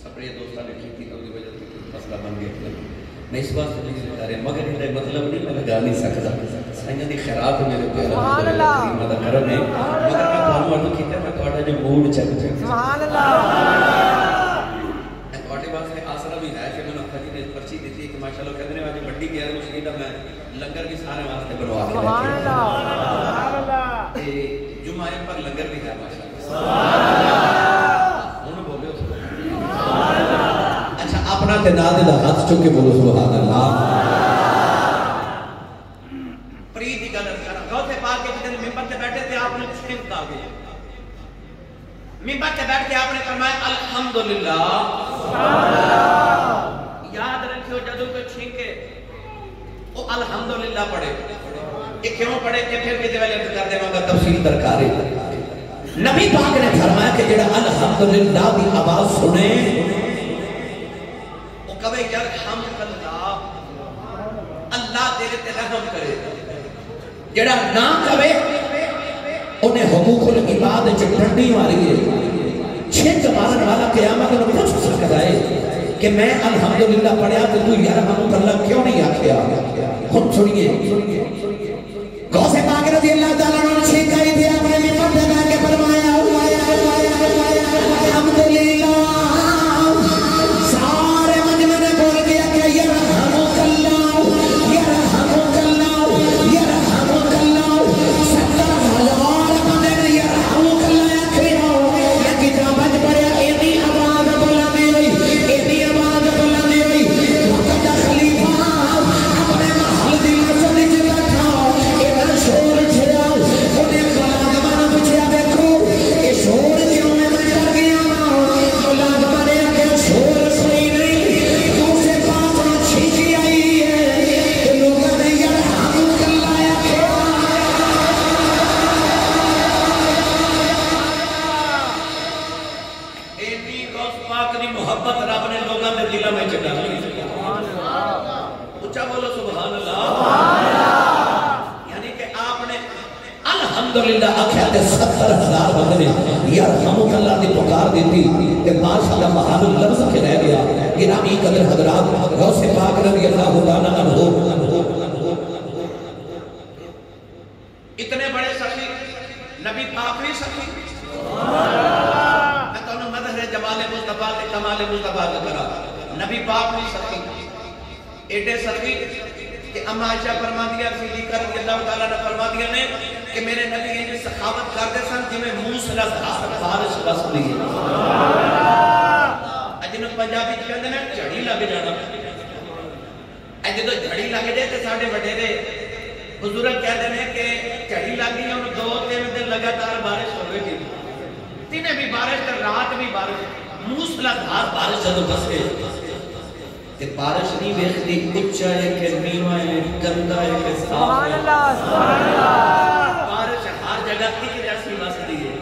A: سپرے دوستہ نے کی تھی تو کی وجہ سے مسئلہ بن گیا میں اس واسطے نہیں لگا رہا مگر یہ مطلب نہیں میں لگا نہیں سکتا سائنہ دی خیرات میرے پیارا سبحان اللہ مدد کرم ہے مگر میں تھانوں عرض کیتا ہے میں تھوڑا جو موڈ چک جائے سبحان اللہ تھوڑے واسطے آسرہ بھی ہے کہ میں نے اپنی نے پرچی دیتی ہے کہ ماشاءاللہ کہتے ہیں آج بڑی گیا ہے مسجدہ میں لنگر بھی سارے واسطے بنوا کے
B: سبحان اللہ
A: جمعہ پر لنگر بھی ہے ماشاءاللہ انہوں بولے ہو اچھا اپنا تناد دا ہاتھ چکے بولو سبحان اللہ پریدی قدر کرا غوث پاک کے جتنے ممبر سے بیٹھے تھے آپ نے چھنک آ گئے ممبر سے بیٹھ کے آپ نے فرمایا الحمدللہ یاد رکھو جدو کوئی چھنکے وہ الحمدللہ پڑھے یہ کیوں پڑھے کہ پھر کسی والے کر دے گا تفصیل درکار ہے نبی پاک نے فرمایا کہ جڑا الحمدللہ دی آواز سنے وہ کہے یرحمک اللہ اللہ تیرے تے رحم کرے جڑا نہ کہے انہیں حقوق العباد ڈنڈی ماری ہے چھت مارن والا قیامت میں پوچھ سکتا ہے کہ میں الحمدللہ پڑھیا تو تو یرحمک اللہ کیوں نہیں آکھیا ہم سنیے غوث پاک رضی اللہ تعالیٰ عنہ چھکائی دیا اپنے ممبر لگا کے فرمایا الحمدللہ سارے مجمع نے بول دیا کہ یرحمک اللہ یرحمک اللہ یرحمک اللہ 70,000 بندے نے یرحمک اللہ آکھیا لیکن جب بچ پڑیا ایدی آواز بلندی ہوئی ایدی آواز بلندی ہوئی وقت خلیفہ اپنے محل دی مسجد وچ بیٹھا شور چھڑا انہیں ملازمان پوچھا دیکھو یہ شور کیوں میں کر گیا ملازمان نے کہ شور سنی نہیں دوسرے پاس چھینکی آئی ہے کہ لوگوں نے یرحمک اللہ آکھیا ایڈی غوث پاک دی محبت رب نے لوگوں کے دلوں میں چڑھا لی اونچا بولو سبحان اللہ الحمدللہ آکھیا تے 70,000 بندے نے یرحمک اللہ دی پکار دیتی کہ ماشاءاللہ محال لفظ کے رہ گیا گرامی قدر حضرات غوث پاک رضی اللہ تعالیٰ عنہ اتنے بڑے سخی نبی پاک نہیں سخی میں تو انہوں مدح جمال مصطفیٰ تے کمال مصطفیٰ کا کرا نبی پاک نہیں سخی ایڈے سخی کہ اما عائشہ فرما دیا صدیقہ رضی اللہ تعالیٰ نے فرما دیا نے کہ میرے نبی یہ سخاوت کر دے سن جی میں موسلا دھار بارش بس دی جنہوں پنجابی کہتے ہیں جھڑی لگ جانا جدو جھڑی لگ جائے تو ساڑھے وڈیرے بزرگ کہتے ہیں کہ جھڑی لگ گئی اور 2-3 دن لگاتار بارش ہوئے گی دنیں بھی بارش تو رات بھی بارش موسلا دھار بارش جدو بس گئے کہ بارش نہیں ویختی اچھا ہے کہ نیمہ ہے گندہ ہے کہ صاف ہے بارش ہر جگہ ایک جیسی واسطی ہے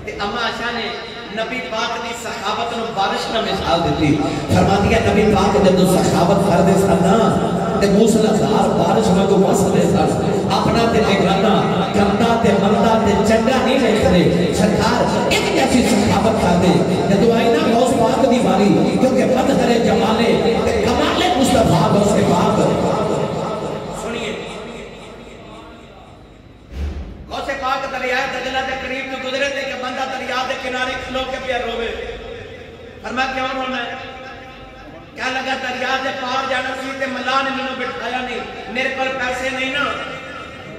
A: کہ اما عائشہ نے نبی پاک دی سخاوت نو بارش نہ مثال دیتی فرما دیا نبی پاک جب سخاوت کر دے سنا تے موسلا دھار بارش میں کو وس دے سن اپنا تے ٹھکانا گندا تے مردا تے چنگا نہیں دیکھتے سرکار ایک جیسی سخاوت کر دے جدو آئی نا غوث پاک دی باری کیونکہ مظہر جمالے تے کمال مصطفیٰ غوث پاک سنیے غوث پاک دریائے دجلہ دے قریب تو گزرے تھے کہ بندہ دریا دے کنارے کھلو کے پیر روے فرمایا کیوں رونا ہے کیا لگا دریا دے پار جانا سی تے ملا نے منو بٹھایا نہیں میرے پر پیسے نہیں نا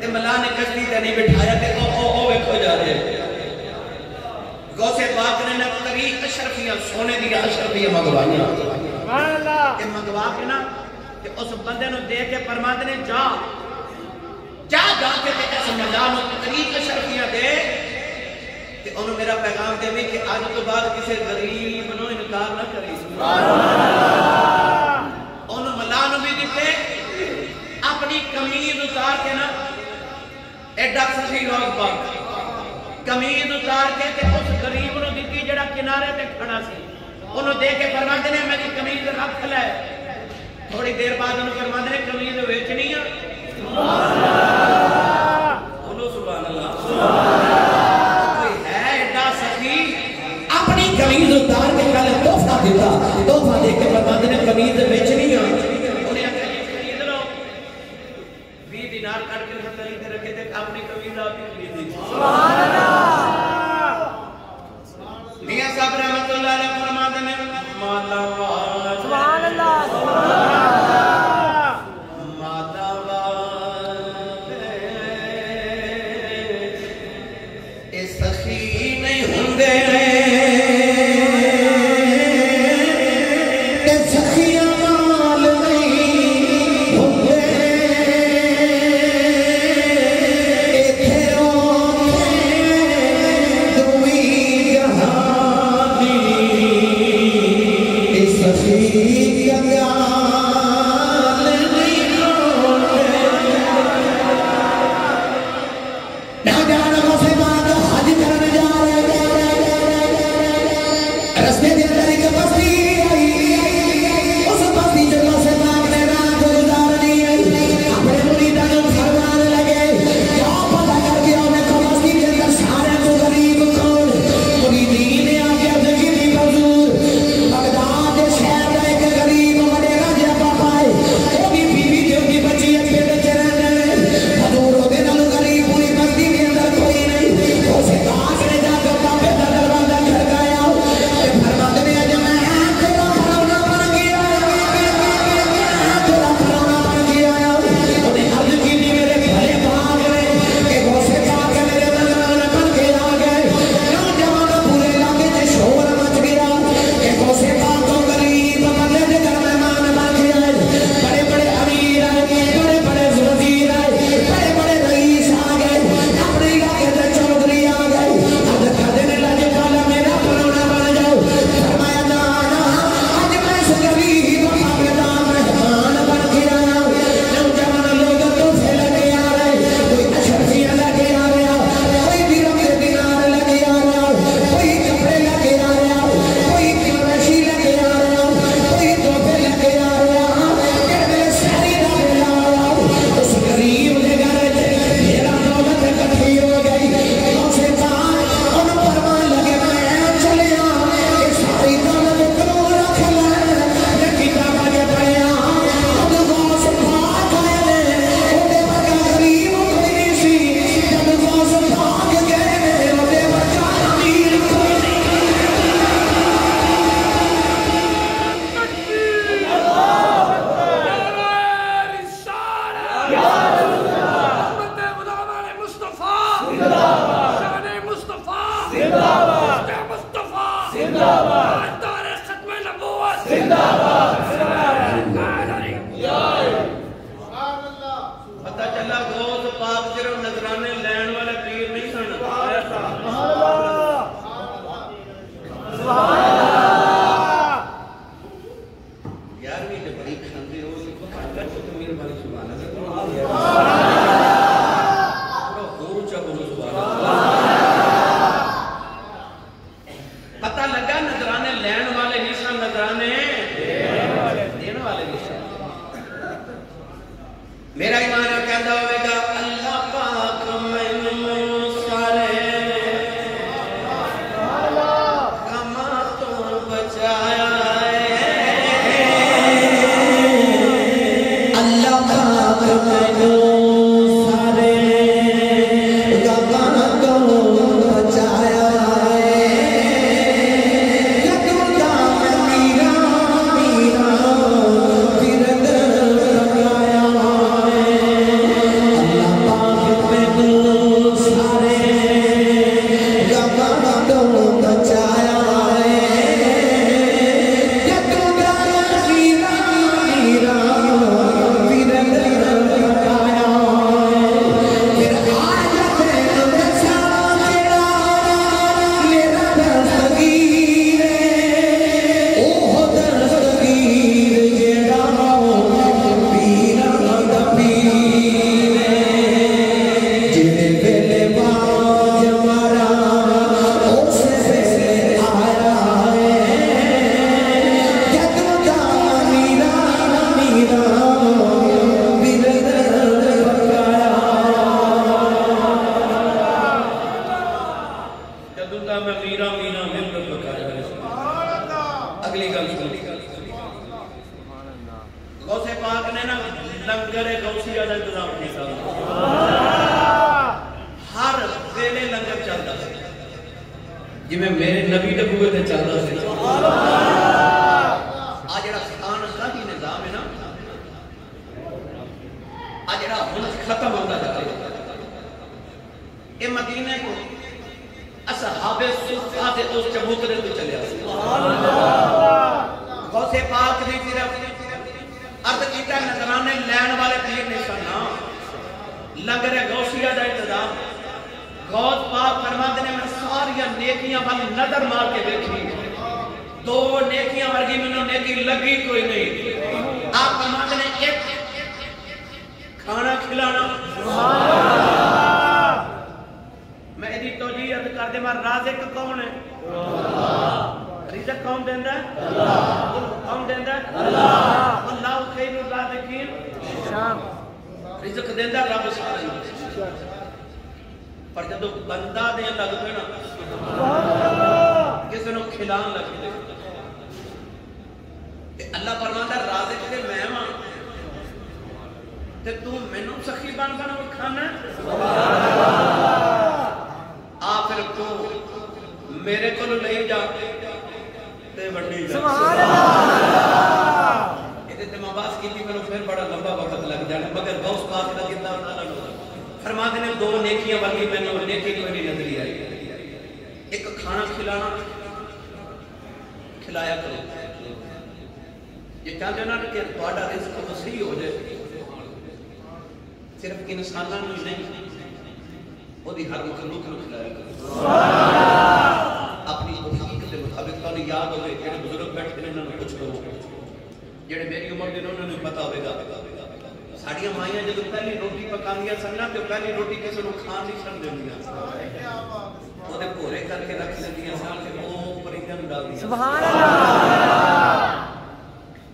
A: تے ملا نے کشتی تے نہیں بٹھایا تے او ویکھو جا رہے غوث پاک نے نقطری اشرفیاں سونے دیا اشرفیاں مگوائیاں کہ مگوا کے نا کہ اس بندے نو دے کے فرماتے نے جا کے اس ملا نو نقطری اشرفیاں دے کہ انہوں میرا پیغام دے بھی کہ آج تو بعد کسی غریب نو انکار نہ کری انہوں ملا نو بھی دیتے اپنی کمید اتار کے نا ایڈا سخی روز پاک کمید اتار کے اس غریب نو دیتی جڑا کنارے تے کھڑا سی انہوں دے کے فرماتے نے میری کمید رکھ لے تھوڑی دیر بعد انہوں فرماتے نے کمید ویچنی ہے بولو سبحان اللہ کوئی ہے ایڈا سخی اپنی کمید اتار کے پہلے تحفہ دیتا تحفہ دے کے فرماتے نے کمید ویچنی ہے انہیں خرید لو 20 دینار کٹ کے خرید رکھے تھے اپنی کمید آتی خرید دی سبحان اللہ میاں صاحب رحمت اللہ علیہ فرماتے ہیں مالا والا سبحان اللہ مالا والے اے سخی نہیں ہوندے اے سخیاں مال نہیں ہوندے اے تھیروں دوئی جہانی اے سخیاں مال نہیں ہوندے جدوں دا میں میرا میرا مل بکایا اگلی گل سن غوث پاک نے نا لنگر غوثیہ دا انتظام کیتا ہر ویلے لنگر چلدا سی جی میں میرے نبی دے بوئے تے چلدا سی آ جڑا خانقاہی نظام ہے نا آ جڑا ہن ختم ہوندا جا رہا ہے اے مدینے کو اصحاب صفہ دے اس چبوترے تو چلے آئے غوث پاک دی صرف عرض کیتا نظرانے لین والے پیر نشانہ لنگر غوثیہ دا انتظام غوث پاک فرماتے نے میں ساری نیکیاں والی نظر مار کے دیکھی دو نیکیاں ورگی میں نے نیکی لگی کوئی نہیں آپ فرماتے نے ایک کھانا کھلانا میں ادھی توجیہ کر دے مار رازق کون ہے رزق کون دیندہ ہے کون دیندہ ہے اللہ خیر الرازقین رزق دیندہ رب سارے پر جب بندہ دے لگ پہ نا کسی نے کھلان لگ پہ اللہ فرماتا ہے رازق دے میں ماں تے تو مینوں سخی بن بنا وہ کھانا ہے آخر تو میرے کو لے جا تے بڑی
B: سبحان اللہ
A: یہ تے مباس کی تھی میں پھر بڑا لمبا وقت لگ جانا مگر غوث پاک کا کتنا فرماتے نے دو نیکیاں والی میں نے نیکی کوئی نہیں نظری آئی ایک کھانا کھلانا کھلایا کرو یہ چاہتے نا کہ تھوڑا رزق وسیع ہو جائے صرف انساناں نہیں وہ دی ہر مخلوق کو کھلایا کرو اپنی توفیق کے مطابق تو یاد ہوئے جڑے بزرگ بیٹھے نے انہوں نے کچھ کرو جڑے میری عمر دے انہوں نے پتا ہوئے گا ساڑیاں مائیاں جب پہلی روٹی پکاندیا سننا تو پہلی روٹی کسی نو کھان نہیں سن دیا وہ دے پورے کر کے رکھ دیا سان کے وہ پرندے نو ڈال دیا
B: سبحان اللہ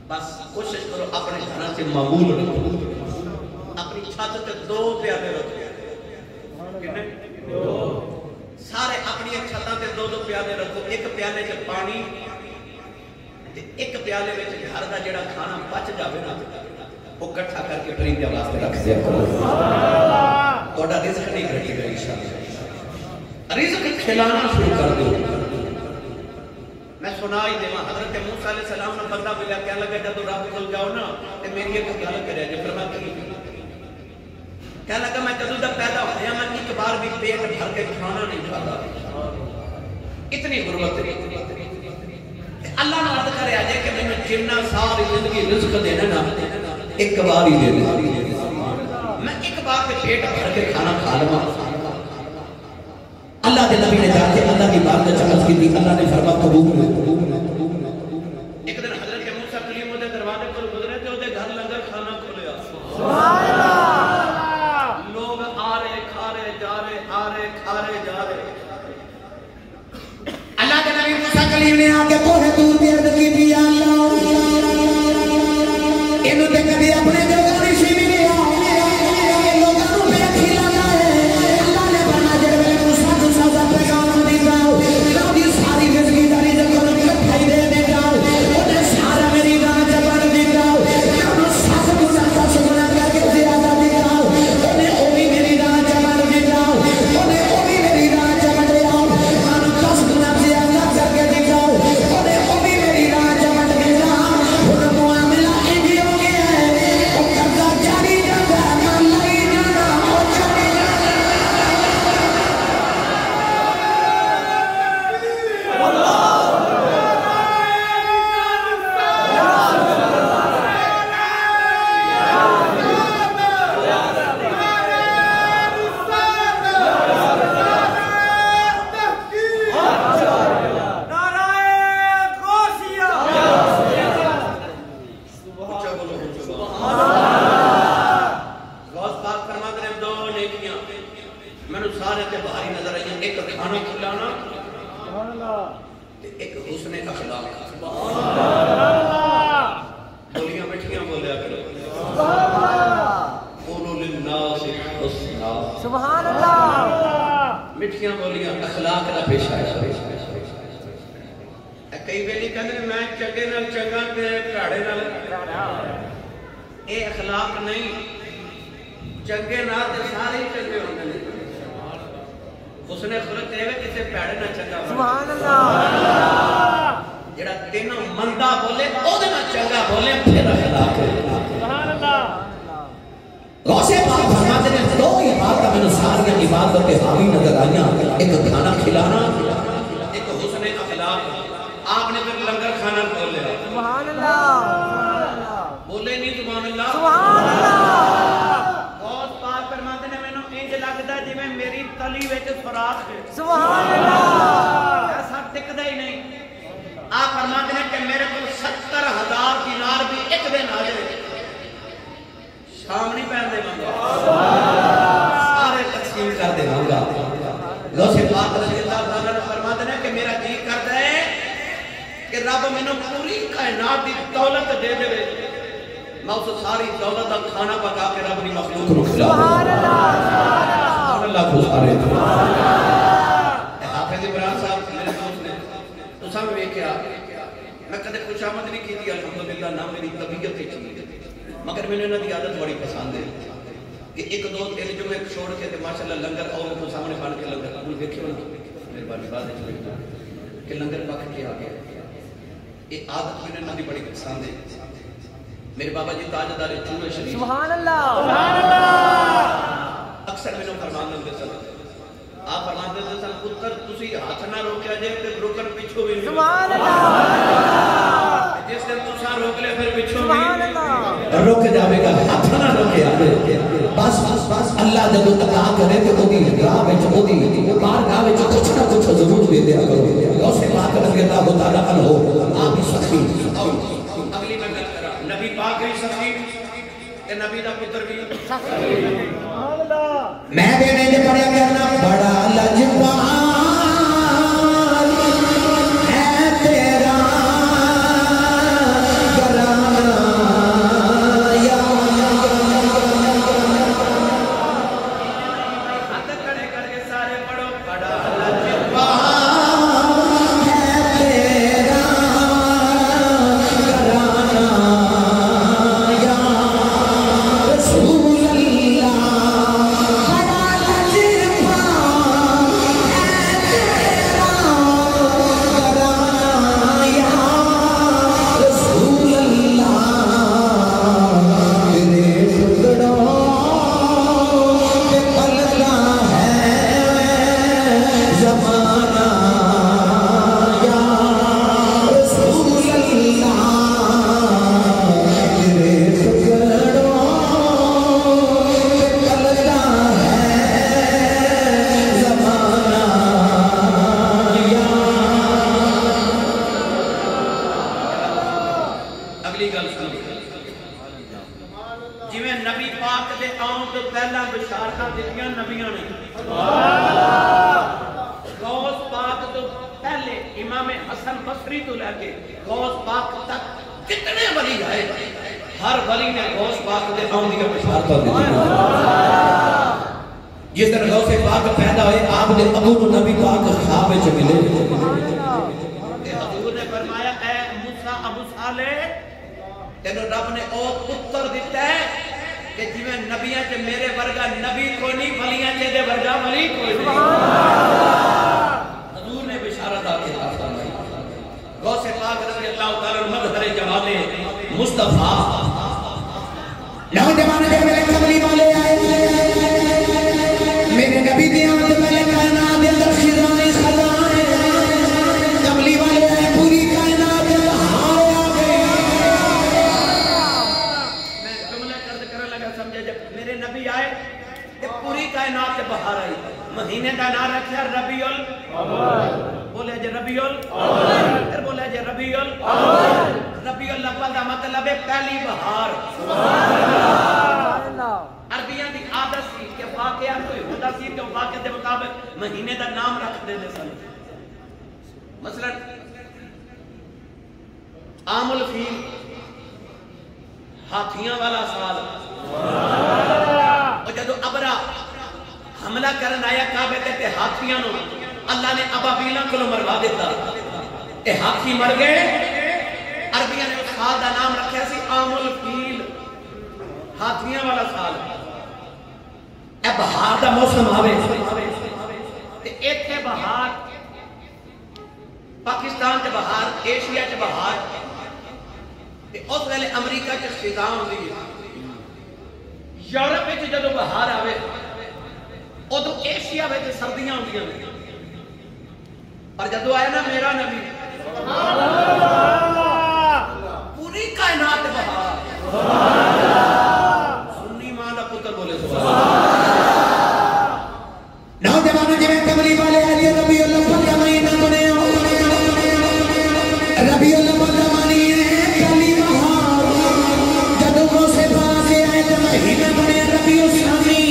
A: بس کوشش کرو اپنے گھراں سے معمول رکھو اپنی چھت تے دو پیالے رکھو سارے اپنی چھتاں تے دو دو پیالے رکھو ایک پیالے چ پانی ایک پیالے وچ گھر دا جڑا کھانا بچ جاوے نا وہ کٹھا کر کے پرندے واسطے رکھ دیا کرو تھوڑا رزق نہیں گھٹے گا انشاءاللہ رزق کھلانا شروع کر دو میں سنا ہی دے حضرت موسیٰ علیہ السلام نے بندہ ملا کیا لگا جب رب کو جاؤ نا تے میری ایک گل کرے جب فرمایا کہنے لگا میں جدوں دا پیدا ہویا میں ایک بار بھی پیٹ بھر کے کھانا نہیں کھاتا اتنی غربت ہے اللہ نے عرض کرے آجے کہ میں جنہ ساری زندگی رزق دینا نا ایک بار ہی دینا میں ایک بار پہ پیٹ بھر کے کھانا کھا لما اللہ کے نبی نے جاتے اللہ کی بات نے چمچ کی تھی اللہ نے فرما قبول ایک دن حضرت موسیٰ کلیم دے دروازے پر گزرے تھے وہ دے گھر لنگر کھانا کھولیا
B: سبحان اللہ
A: لوگ آ رہے کھا رہے جا رہے آ رہے کھا رہے جا رہے اللہ کے نبی موسیٰ کلیم نے آگے کوہ دور بھی عرض کی بھی اللہ انہوں نے کبھی اپنے جگہ نشی بھی لیا لوگوں کو بے کھلانا ہے اللہ نے بنا جڑے میں موسیٰ کو سزا پیغام دی جاؤ لوگی ساری رزقی داری جگہ کھائی دے دے جاؤ انہیں سارا میری راہ جبر دی جاؤ انہوں ساتھ گزارتا سکنا کر کے زیادہ دی جاؤ انہیں اوی میری راہ جبر دی جاؤ انہیں اوی میری راہ جبر دی جاؤ انہوں کس گنا زیادہ کر کے دی جاؤ انہیں اوی میری راہ جبر دی جاؤ انہیں معاملہ انجی ہو گیا ہے وہ قرضہ جاری جاتا ہے مان لائی جانا وہ جاری جانا
B: سبحان اللہ
A: مٹھیاں بولیاں اخلاق کا پیشہ ہے.
C: کئی ویلی کہنے میں چنگے نال چنگا تے بھاڑے نال اے اخلاق نہیں. چنگے نال تے سارے ہی چنگے ہوندے نے. حسن خلق تے کسے بھاڑے نال چنگا
B: سبحان اللہ
C: جڑا تینوں مندا بولے او دے نال چنگا بولے پھر اخلاق ہے.
B: سبحان اللہ
A: غوث پاک فرماتے ہیں دو عبادت میں ساری عبادت حاوی نظر آئیاں. ایک کھانا کھلانا,
C: ایک حسن اخلاق. آپ نے پھر لنگر کھانا کھول لیا.
B: سبحان اللہ
C: بولے نہیں سبحان اللہ.
B: سبحان اللہ
C: غوث پاک فرماتے ہیں مینوں انج لگدا جویں میری تلی وچ سوراخ ہے.
B: سبحان اللہ
C: ایسا ٹکدا ہی نہیں. آپ فرماتے ہیں کہ میرے کو 70,000 دینار بھی ایک دن آ جائے شام نہیں پہن دے گا, سارے تقسیم کر دے گا. غوث پاک رضی اللہ تعالیٰ نے فرماتے ہیں کہ میرا جی کرتا ہے کہ رب میں پوری کائنات کی دولت دے دے, میں اس ساری دولت کا کھانا پکا کے رب کی مخلوق کو کھلا.
B: سبحان اللہ
A: سبحان اللہ کو سارے
C: حافظ عمران صاحب میرے دوست نے تو سب ویکھیا میں کدے خوش آمد نہیں کی تھی الحمدللہ نہ میری طبیعت ہی چلی مگر میں نے انہوں کی عادت بڑی پسند ہے کہ ایک دو تین جو میں چھوڑ کے ماشاءاللہ لنگر اور کو سامنے بن کے لنگر انہوں دیکھے ہونا میرے بانی بات ہے کہ لنگر پک کے آ گیا. یہ عادت میں نے انہوں کی بڑی پسند ہے. میرے بابا جی تاجدار چوڑے شریف
B: سبحان اللہ سبحان اللہ
C: اکثر میں نے فرمان دے سن. آپ فرمان دے سن پتر تسی ہاتھ نہ روکیا جائے تے روکن پیچھو بھی نہیں.
B: سبحان اللہ
C: جس دن تساں روک لے پھر پیچھو بھی
B: سبحان اللہ
A: روک جاوے گا, ہاتھ نہ روکے آگے. بس اللہ جب عطا کرے تو اودی راہ وچ اودی بارگاہ وچ کچھ نہ کچھ ضرور دے دیا کرو. غوث پاک رضی اللہ تعالی عنہ آپ ہی سخی.
C: اگلی میں گل کرا نبی پاک بھی سخی تے نبی دا پتر بھی
B: سبحان اللہ
A: میں دینے نے پڑھیا کرنا بڑا لجپال ہے تیرا گھرانہ یا
C: ہاتھ کھڑے کر کے سارے پڑھو بڑا لجپال
A: ہے تیرا گھرانہ یا رسول اللہ. بڑا لجپال ہے تیرا گھرانہ یا رسول اللہ. تیرے ٹکڑوں پہ پلتا ہے زمانہ یا رسول اللہ. تیرے ٹکڑوں پہ پلتا ہے زمانہ یا.
C: اگلی گل سنو جویں نبی پاک دے آن تو پہلا بشارتاں دتیاں نبیاں نے. غوث پاک تو پہلے امام حسن بصری تو لے کے غوث پاک تک کتنے ولی آئے, ہر ولی نے غوث پاک دے آن دی بشارتاں دتیاں.
A: جس طرح غوث پاک پیدا ہوئے آپ نے ابو نبی پاک خواب وچ ملے.
C: تے حضور نے فرمایا اے موسیٰ ابو صالح تینوں رب نے او پتر دیتا ہے کہ جویں نبیاں چ میرے ورگا نبی کوئی نہیں, ولیاں چ دے ورگا ولی کوئی نہیں. حضور نے بشارت آ کے فرمائی. غوث پاک رضی اللہ تعالی عنہ مظہر جمال مصطفیٰ
A: نوجوان کے میرے قبلی والے آئے میرے نبی دی آمد پہلے کائنات دے اندر خزانے خزانے قبلی والے آئے پوری کائنات دے بہار آ گئے.
C: میں جملہ کرد کرنے لگا سمجھے جب میرے نبی آئے کہ پوری کائنات سے بہار آئی. مہینے کا نام رکھا ربیع الاول. بولے جے ربیع الاول, پھر بولے جے ربیع الاول. ربیع الاول کا مطلب ہے پہلی بہار.
B: سبحان اللہ
C: عربیاں دی عادت سی کہ واقعہ کوئی ہوتا سی کہ واقعہ دے مطابق مہینے دا نام رکھ دے سن. مثلا عام الفیل ہاتھیاں والا سال, اور جدو ابرا حملہ کرن آیا کعبے تے ہاتھیاں نو اللہ نے ابابیلاں کو مروا دیتا اے ہاتھی مر گئے عربیاں نے اس سال دا نام رکھیا سی عام الفیل ہاتھیاں والا سال اے بہار دا موسم آوے تے ایتھے بہار پاکستان تے بہار ایشیا تے بہار تے اس ویلے امریکہ تے خزاں ہوندی ہے یورپ وچ جدوں بہار آوے ادو ایشیا وچ سردیاں ہوندیاں نے اور جدوں آیا نا میرا نبی پوری کائنات بہار سنی ماں دا پتر بولے سبحان
D: نوجوان جی کملی والے علی ربیع الاول کا مہینہ بنے ربیع الاول کا مہینہ کلی بہار جدوں کو سے باز آئے تو مہینہ بنے ربیع الثانی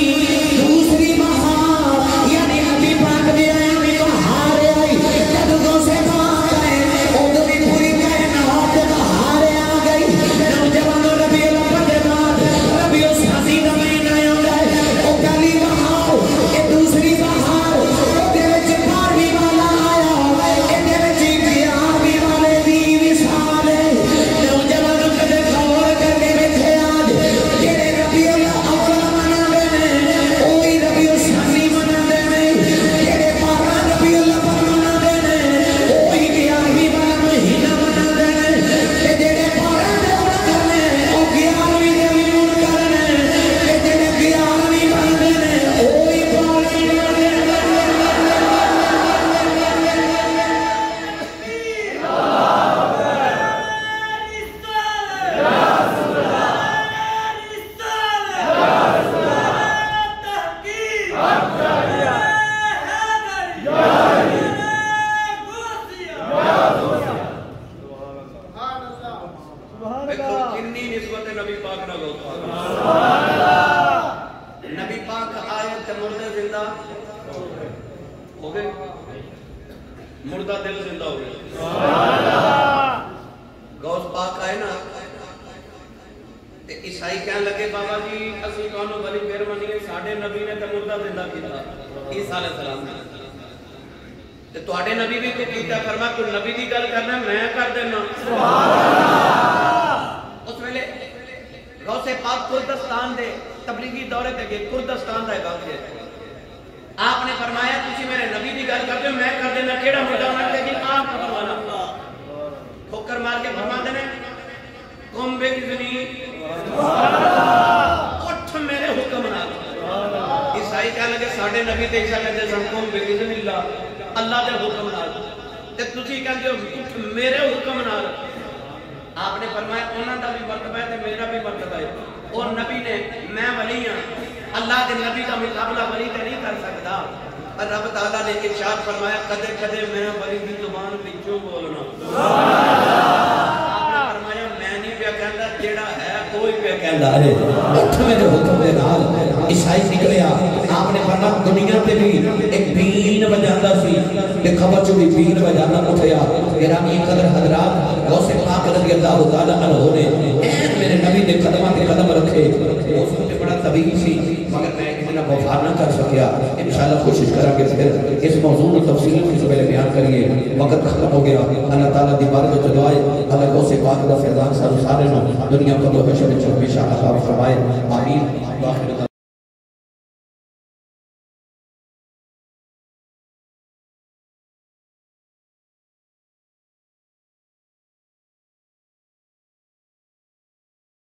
D: دوسری بہار یعنی نبی پاک دے آئے بہار آئی جدوں کو سے باز آئے ادو بھی پوری کائنات بہار آ گئی نوجوان ربیع الاول کے بعد ربیع الثانی کا مہینہ آیا وہ کلی بہار یہ دوسری بہار دے وچ پارویں والا آیا دے وچ گیارہویں والے دی وصال نوجوان کدے غور کر کے ویکھے آج جڑے ربیع الاول مناندے نے اوہی ربیع الثانی مناندے نے جڑے 12 ربیع الاول مناندے نے اوہی 11ویں والا مہینہ مناندے نے تے جڑے 12 دے منکر نے او 11ویں دے وی منکر نے تے جڑے 11ویں مناندے نے اوہی 12ویں مناندے نے
C: دیکھو کنی نسبت نبی پاک نہ گو نبی پاک آئے تے مردے زندہ ہو گئے مردہ دل زندہ ہو گئے غوث پاک آئے نا تے عیسائی کہنے لگے بابا جی اسی کانوں بڑی مہربانی ہے ساڈے نبی نے تے مردہ زندہ کیتا عیسیٰ علیہ السلام نے تے تواڈے نبی بھی کوئی کیتا فرما کوئی نبی دی گل کرنا میں کر دینا اس ویلے غوث پاک کردستان دے تبلیغی دورے تے گئے کردستان دا علاقہ ہے آپ نے فرمایا تسی میرے نبی دی گل کرتے ہو میں کر دینا کیڑا مردہ ہونا کہ جی آپ فرمانا ٹھوکر مار کے فرما دینے قوم بے اذنی اٹھ میرے حکم نال عیسائی کہنے لگے ساڈے نبی تے عیسیٰ کہتے ہیں قوم بے اذن اللہ دے حکم نال تے تسی کہتے ہو اٹھ میرے حکم نال آپ نے فرمایا انہاں دا بھی مرتبہ ہے تے میرا بھی مرتبہ ہے اور نبی نے میں ولی ہاں اللہ دے نبی کا مقابلہ ولی تے نہیں کر سکتا اور رب تعالیٰ نے ارشاد فرمایا کدے کدے میں ولی دی زبان وچوں بولنا آپ نے فرمایا میں نہیں پیا کہندا جیڑا ہے کوئی پیا کہندا ہے
D: اٹھ میرے حکم دے نال عیسائی نکلیا آپ نے فرمایا دنیا تے بھی ایک بین بجاندا سی تے خبر چ بھی بین بجانا اٹھیا گرامی قدر حضرات غوث پاک رضی اللہ تعالی عنہ نے میرے نبی نے قدماں تے قدم رکھے اس وقت بڑا طبیعی سی مگر میں اتنا وفا نہ کر سکیا انشاءاللہ کوشش کریں گے پھر اس موضوع کو تفصیل سے پہلے بیان کریے وقت ختم ہو گیا اللہ تعالیٰ دی بارگاہ میں دعائے اللہ غوث پاک دا فیضان سارے دنیا کو حشر وچ ہمیشہ عطا فرمائے آمین